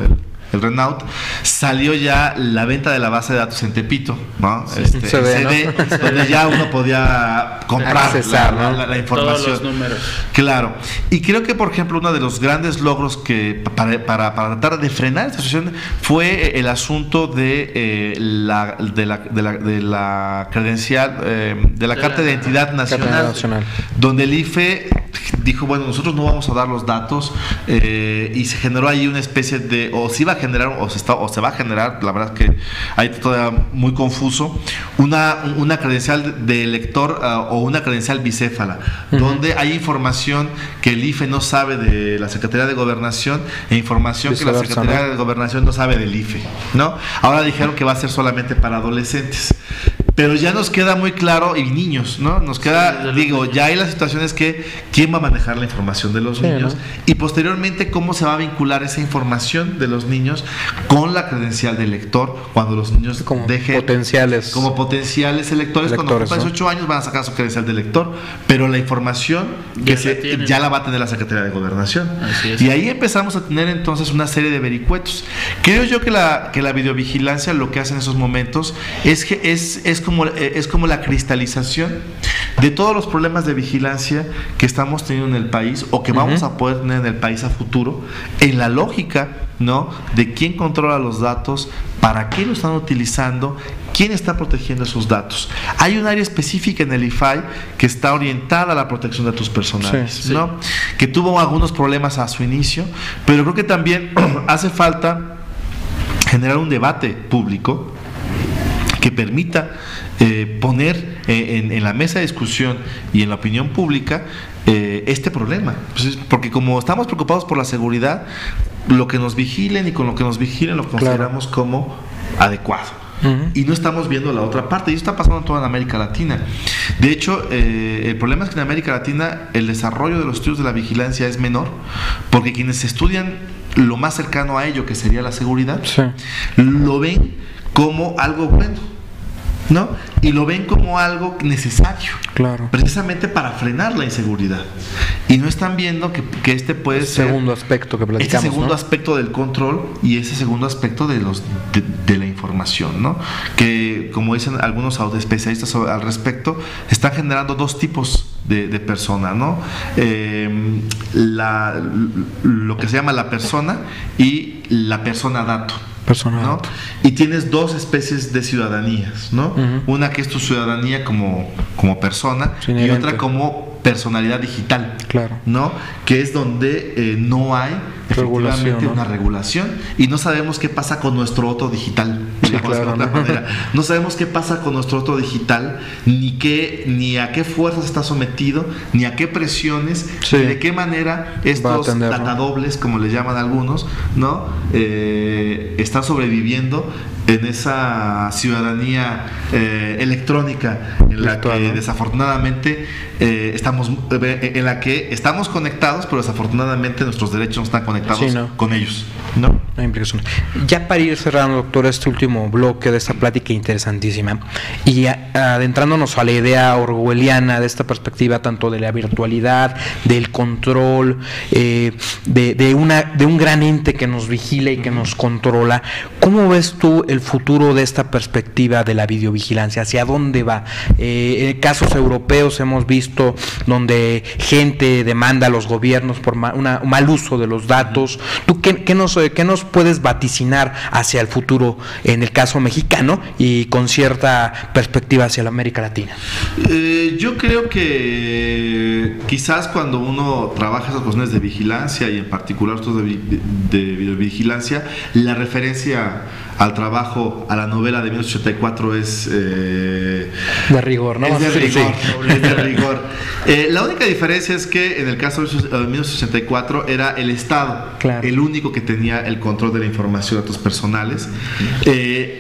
el RENAUT, salió ya la venta de la base de datos en Tepito, ¿no? CD, ¿no? Donde ya uno podía comprar la información. Todos los números. Claro. Y creo que, por ejemplo, uno de los grandes logros que para tratar de frenar esta situación fue el asunto de la credencial, de la Carta de Identidad Nacional, donde el IFE dijo, bueno, nosotros no vamos a dar los datos, y se generó ahí una especie de, o se iba a generar, o se va a generar, la verdad es que ahí todavía muy confuso, una credencial de elector, o una credencial bicéfala, donde hay información que el IFE no sabe de la Secretaría de Gobernación, e información que la Secretaría de Gobernación no sabe del IFE, ¿no? Ahora dijeron que va a ser solamente para adolescentes. Pero ya nos queda muy claro, y niños, ¿no? Nos queda, ya hay las situaciones que quién va a manejar la información de los niños, ¿no? Y posteriormente cómo se va a vincular esa información de los niños con la credencial del elector cuando los niños como potenciales electores, cuando cumplan 18 años van a sacar su credencial de elector, pero la información ya la va a tener la Secretaría de Gobernación. Y ahí empezamos a tener entonces una serie de vericuetos. Creo yo que la videovigilancia lo que hace en esos momentos es es como la cristalización de todos los problemas de vigilancia que estamos teniendo en el país o que vamos a poder tener en el país a futuro, en la lógica, ¿no?, de quién controla los datos, para qué lo están utilizando, quién está protegiendo esos datos. Hay un área específica en el IFAI que está orientada a la protección de datos personales, ¿no? Que tuvo algunos problemas a su inicio, pero creo que también hace falta generar un debate público que permita poner en la mesa de discusión y en la opinión pública este problema. Pues porque como estamos preocupados por la seguridad, lo que nos vigilen y con lo que nos vigilen lo consideramos como adecuado. Y no estamos viendo la otra parte, y eso está pasando en toda América Latina. De hecho, el problema es que en América Latina el desarrollo de los estudios de la vigilancia es menor, porque quienes estudian lo más cercano a ello, que sería la seguridad, lo ven como algo bueno, ¿no? Y lo ven como algo necesario, precisamente para frenar la inseguridad. Y no están viendo que este puede ser segundo aspecto que platicamos, este segundo aspecto del control y ese segundo aspecto de la información, ¿no? Que, como dicen algunos especialistas al respecto, están generando dos tipos de persona, ¿no? Lo que se llama la persona y la persona dato, ¿no? Y tienes dos especies de ciudadanías, ¿no? Una que es tu ciudadanía como persona y otra como personalidad digital, ¿no? Que es donde no hay efectivamente una regulación y no sabemos qué pasa con nuestro otro digital, no sabemos qué pasa con nuestro otro digital, ni a qué fuerzas está sometido, ni a qué presiones, ni de qué manera estos datadobles, como les llaman algunos, ¿no? Están sobreviviendo en esa ciudadanía electrónica en la que desafortunadamente en la que estamos conectados, pero desafortunadamente nuestros derechos no están conectados con ellos, ¿no? Ya para ir cerrando, doctor, este último bloque de esta plática interesantísima y adentrándonos a la idea orwelliana de esta perspectiva tanto de la virtualidad, del control, de un gran ente que nos vigila y que nos controla, ¿cómo ves tú el futuro de esta perspectiva de la videovigilancia? ¿Hacia dónde va? En casos europeos hemos visto donde gente demanda a los gobiernos por un mal uso de los datos. ¿Tú qué nos puedes vaticinar hacia el futuro en el caso mexicano y con cierta perspectiva hacia la América Latina? Yo creo que quizás cuando uno trabaja esas cuestiones de vigilancia y en particular estos de videovigilancia, la referencia al trabajo, a la novela de 1984 es de rigor, ¿no? Es de rigor. La única diferencia es que en el caso de 1984 era el Estado el único que tenía el control de la información de datos personales.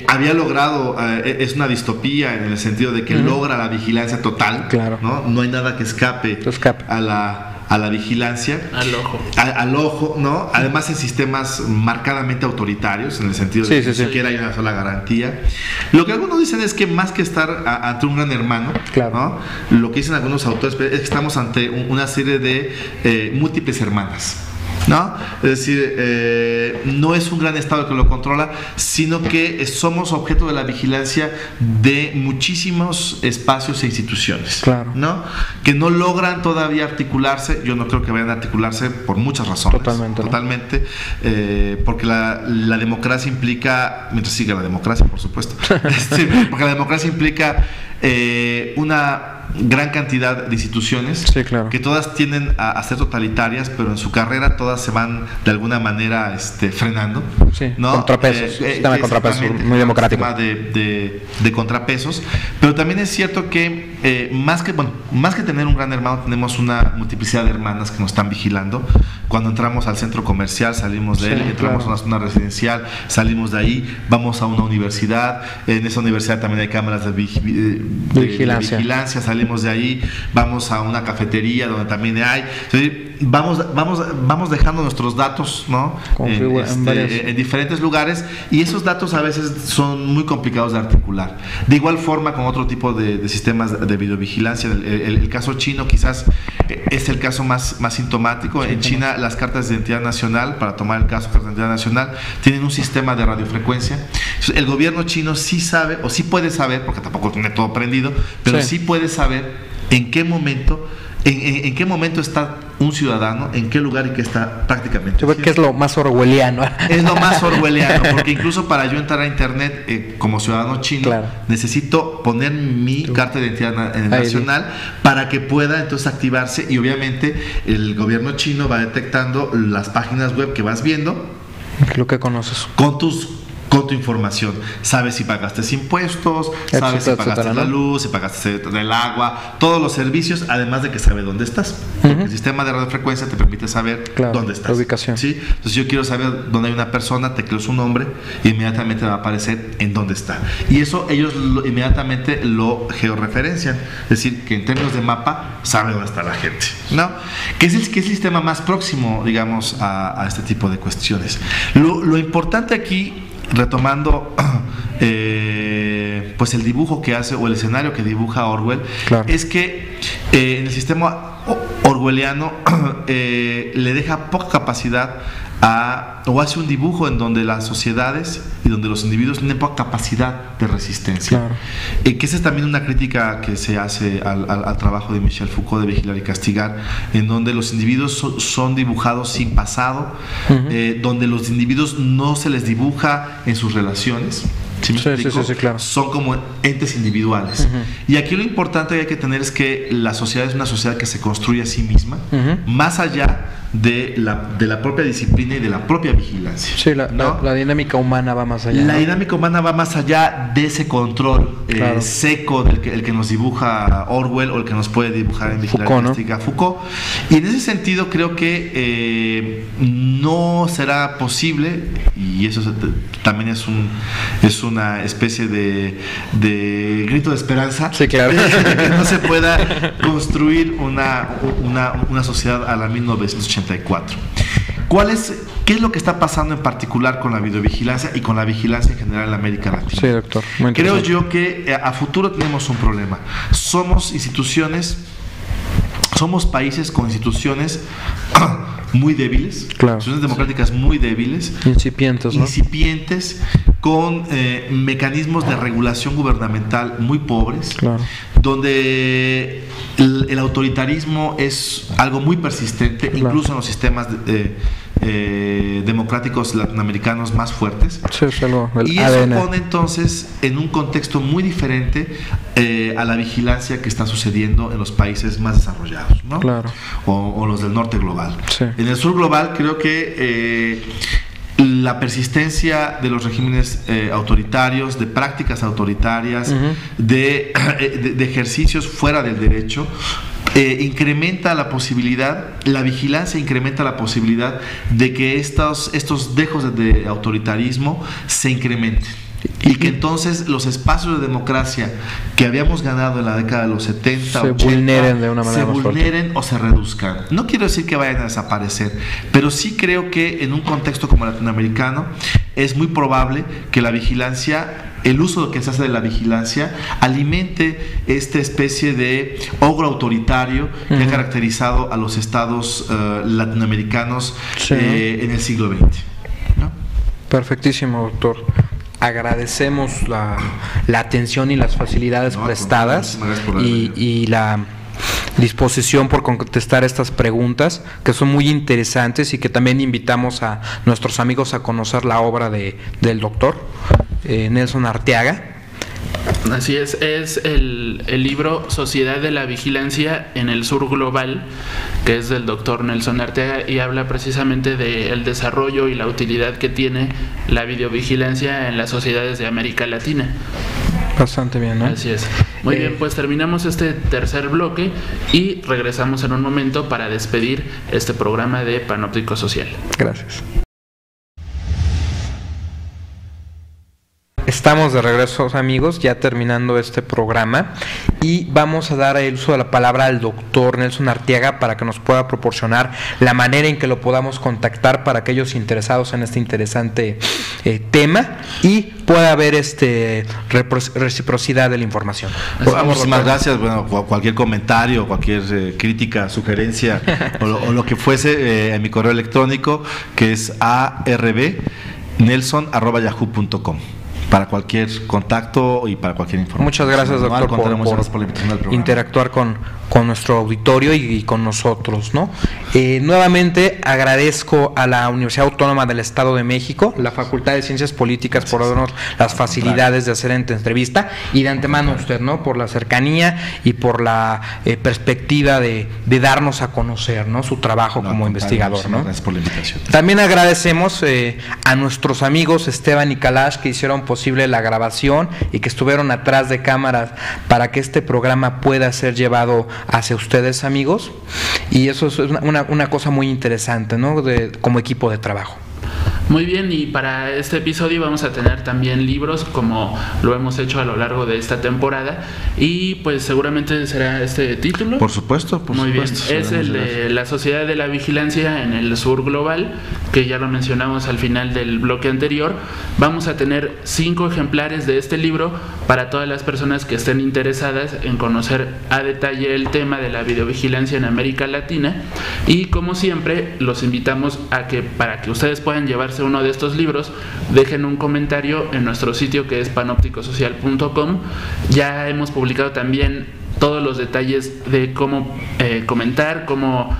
Había logrado, es una distopía en el sentido de que logra la vigilancia total, ¿no? No hay nada que escape a la vigilancia, al ojo, ¿no? Además en sistemas marcadamente autoritarios, en el sentido de que ni siquiera hay una sola garantía. Lo que algunos dicen es que más que estar ante un gran hermano, ¿no? Lo que dicen algunos autores es que estamos ante una serie de múltiples hermanas, ¿no? Es decir, no es un gran Estado que lo controla, sino que somos objeto de la vigilancia de muchísimos espacios e instituciones, ¿no? Que no logran todavía articularse. Yo no creo que vayan a articularse por muchas razones. Totalmente. Porque la democracia implica, mientras siga la democracia, por supuesto, porque la democracia implica una gran cantidad de instituciones que todas tienden a ser totalitarias, pero en su carrera todas se van de alguna manera frenando, ¿no? Contrapesos, sistema de contrapesos muy democrático, de contrapesos. Pero también es cierto que más que tener un gran hermano, tenemos una multiplicidad de hermanas que nos están vigilando. Cuando entramos al centro comercial, salimos de él, entramos a una zona residencial, salimos de ahí, vamos a una universidad, en esa universidad también hay cámaras de vigilancia, salimos de ahí, vamos a una cafetería donde también hay. vamos dejando nuestros datos, ¿no? En diferentes lugares, y esos datos a veces son muy complicados de articular. De igual forma con otro tipo de sistemas de videovigilancia. El caso chino quizás es el caso más sintomático. En China las cartas de identidad nacional, para tomar el caso de cartas de identidad nacional, tienen un sistema de radiofrecuencia. El gobierno chino sí sabe, o sí puede saber, porque tampoco tiene todo prendido, pero sí puede saber en qué momento está un ciudadano, en qué lugar y qué está prácticamente. Yo creo que es lo más orwelliano. Es lo más orwelliano, porque incluso para yo entrar a internet como ciudadano chino, necesito poner mi carta de identidad nacional para que pueda entonces activarse, y obviamente el gobierno chino va detectando las páginas web que vas viendo, lo que conoces, con tu información. Sabes si pagaste impuestos, sabes si pagaste la luz, si pagaste el agua, todos los servicios, además de que sabe dónde estás. Porque el sistema de radiofrecuencia te permite saber dónde estás. La ubicación. ¿Sí? Entonces yo quiero saber dónde hay una persona, tecleo su nombre y inmediatamente va a aparecer en dónde está. Y eso ellos inmediatamente lo georreferencian. Es decir, que en términos de mapa sabe dónde está la gente, ¿no? ¿Qué es el sistema más próximo, digamos, a este tipo de cuestiones? Lo importante aquí, retomando pues el dibujo que hace, o el escenario que dibuja Orwell, es que en el sistema orwelliano le deja poca capacidad o hace un dibujo en donde las sociedades y donde los individuos tienen poca capacidad de resistencia. Que esa es también una crítica que se hace al trabajo de Michel Foucault de Vigilar y Castigar, en donde los individuos son dibujados sin pasado, donde los individuos no se les dibuja en sus relaciones. ¿Sí, claro? Son como entes individuales. Y aquí lo importante que hay que tener es que la sociedad es una sociedad que se construye a sí misma, más allá de la propia disciplina y de la propia vigilancia. Sí, la dinámica humana va más allá. La dinámica humana va más allá de ese control seco del que nos dibuja Orwell, o el que nos puede dibujar en Vigilar y Castigar Foucault. Y en ese sentido creo que no será posible, y eso también es una especie de grito de esperanza, que no se pueda construir una sociedad a la 1984. ¿Qué es lo que está pasando en particular con la videovigilancia y con la vigilancia en general en América Latina? Sí, doctor. Creo yo que a futuro tenemos un problema. Somos países con instituciones muy débiles, instituciones democráticas muy débiles, incipientes, con mecanismos de regulación gubernamental muy pobres, donde el autoritarismo es algo muy persistente, incluso en los sistemas democráticos latinoamericanos más fuertes. Y eso pone entonces en un contexto muy diferente a la vigilancia que está sucediendo en los países más desarrollados, ¿no? O los del norte global. En el sur global creo que la persistencia de los regímenes autoritarios, de prácticas autoritarias, de ejercicios fuera del derecho, incrementa la posibilidad, la vigilancia incrementa la posibilidad de que estos dejos de autoritarismo se incrementen. Y que entonces los espacios de democracia que habíamos ganado en la década de los 70, 80, vulneren de una manera o se reduzcan. No quiero decir que vayan a desaparecer, pero sí creo que en un contexto como el latinoamericano es muy probable que la vigilancia, el uso que se hace de la vigilancia, alimente esta especie de ogro autoritario que ha caracterizado a los estados latinoamericanos en el siglo XX, ¿no? Perfectísimo, doctor. Agradecemos la atención y las facilidades prestadas y la disposición por contestar estas preguntas, que son muy interesantes, y que también invitamos a nuestros amigos a conocer la obra del doctor Nelson Arteaga. Así es el libro Sociedad de la Vigilancia en el Sur Global, que es del doctor Nelson Arteaga, y habla precisamente del desarrollo y la utilidad que tiene la videovigilancia en las sociedades de América Latina. Bastante bien, ¿no? Así es. Muy bien, pues terminamos este tercer bloque y regresamos en un momento para despedir este programa de Panóptico Social. Gracias. Estamos de regreso, amigos, ya terminando este programa, y vamos a dar el uso de la palabra al doctor Nelson Arteaga para que nos pueda proporcionar la manera en que lo podamos contactar para aquellos interesados en este interesante tema y pueda haber reciprocidad de la información. Muchísimas gracias. Bueno, cualquier comentario, cualquier crítica, sugerencia o lo que fuese, en mi correo electrónico, que es arbnelson@yahoo.com, para cualquier contacto y para cualquier información. Muchas gracias, doctor, por la invitación al programa. Interactuar con nuestro auditorio y con nosotros, ¿no? Nuevamente agradezco a la Universidad Autónoma del Estado de México, la Facultad de Ciencias Políticas, por darnos las facilidades de hacer esta entrevista, y de antemano a usted, ¿no?, por la cercanía y por la perspectiva de darnos a conocer, ¿no?, su trabajo como investigador, ¿no? Gracias por la invitación. También agradecemos a nuestros amigos Esteban y Kalash, que hicieron posible la grabación y que estuvieron atrás de cámaras para que este programa pueda ser llevado hacia ustedes, amigos, y eso es una cosa muy interesante, ¿no?, como equipo de trabajo. Muy bien, y para este episodio vamos a tener también libros, como lo hemos hecho a lo largo de esta temporada, y pues seguramente será este título. Por supuesto, Muy bien, es el de La Sociedad de la Vigilancia en el Sur Global, que ya lo mencionamos al final del bloque anterior. Vamos a tener 5 ejemplares de este libro para todas las personas que estén interesadas en conocer a detalle el tema de la videovigilancia en América Latina, y como siempre los invitamos a que, para que ustedes puedan llevarse uno de estos libros, dejen un comentario en nuestro sitio, que es panopticosocial.com. Ya hemos publicado también todos los detalles de cómo comentar, cómo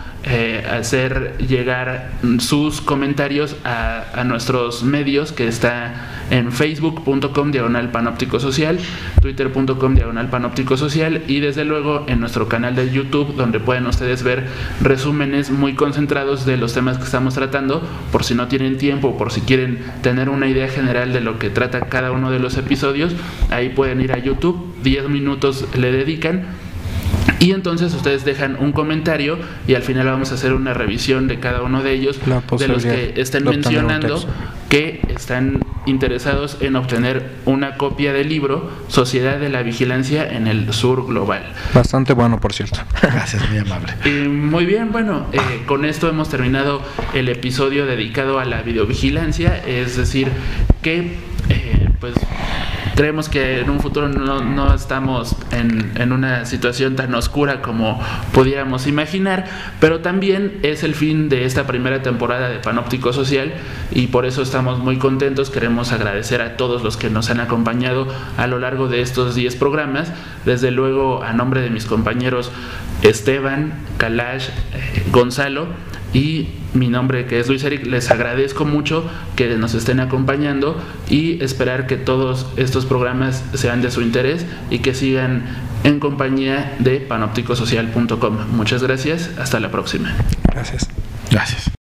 hacer llegar sus comentarios a nuestros medios, que está en facebook.com/panópticosocial, twitter.com/panópticosocial, y desde luego en nuestro canal de YouTube, donde pueden ustedes ver resúmenes muy concentrados de los temas que estamos tratando, por si no tienen tiempo, por si quieren tener una idea general de lo que trata cada uno de los episodios. Ahí pueden ir a YouTube, 10 minutos le dedican, y entonces ustedes dejan un comentario y al final vamos a hacer una revisión de cada uno de ellos, de los que estén mencionando que están interesados en obtener una copia del libro Sociedad de la Vigilancia en el Sur Global. Bastante bueno, por cierto. Gracias, muy amable. Muy bien, bueno, con esto hemos terminado el episodio dedicado a la videovigilancia, es decir, que pues creemos que en un futuro no estamos en una situación tan oscura como pudiéramos imaginar, pero también es el fin de esta primera temporada de Panóptico Social, y por eso estamos muy contentos. Queremos agradecer a todos los que nos han acompañado a lo largo de estos 10 programas. Desde luego, a nombre de mis compañeros Esteban, Kalash, Gonzalo y mi nombre, que es Luis Eric, les agradezco mucho que nos estén acompañando y esperar que todos estos programas sean de su interés y que sigan en compañía de panopticosocial.com. Muchas gracias, hasta la próxima. Gracias. Gracias.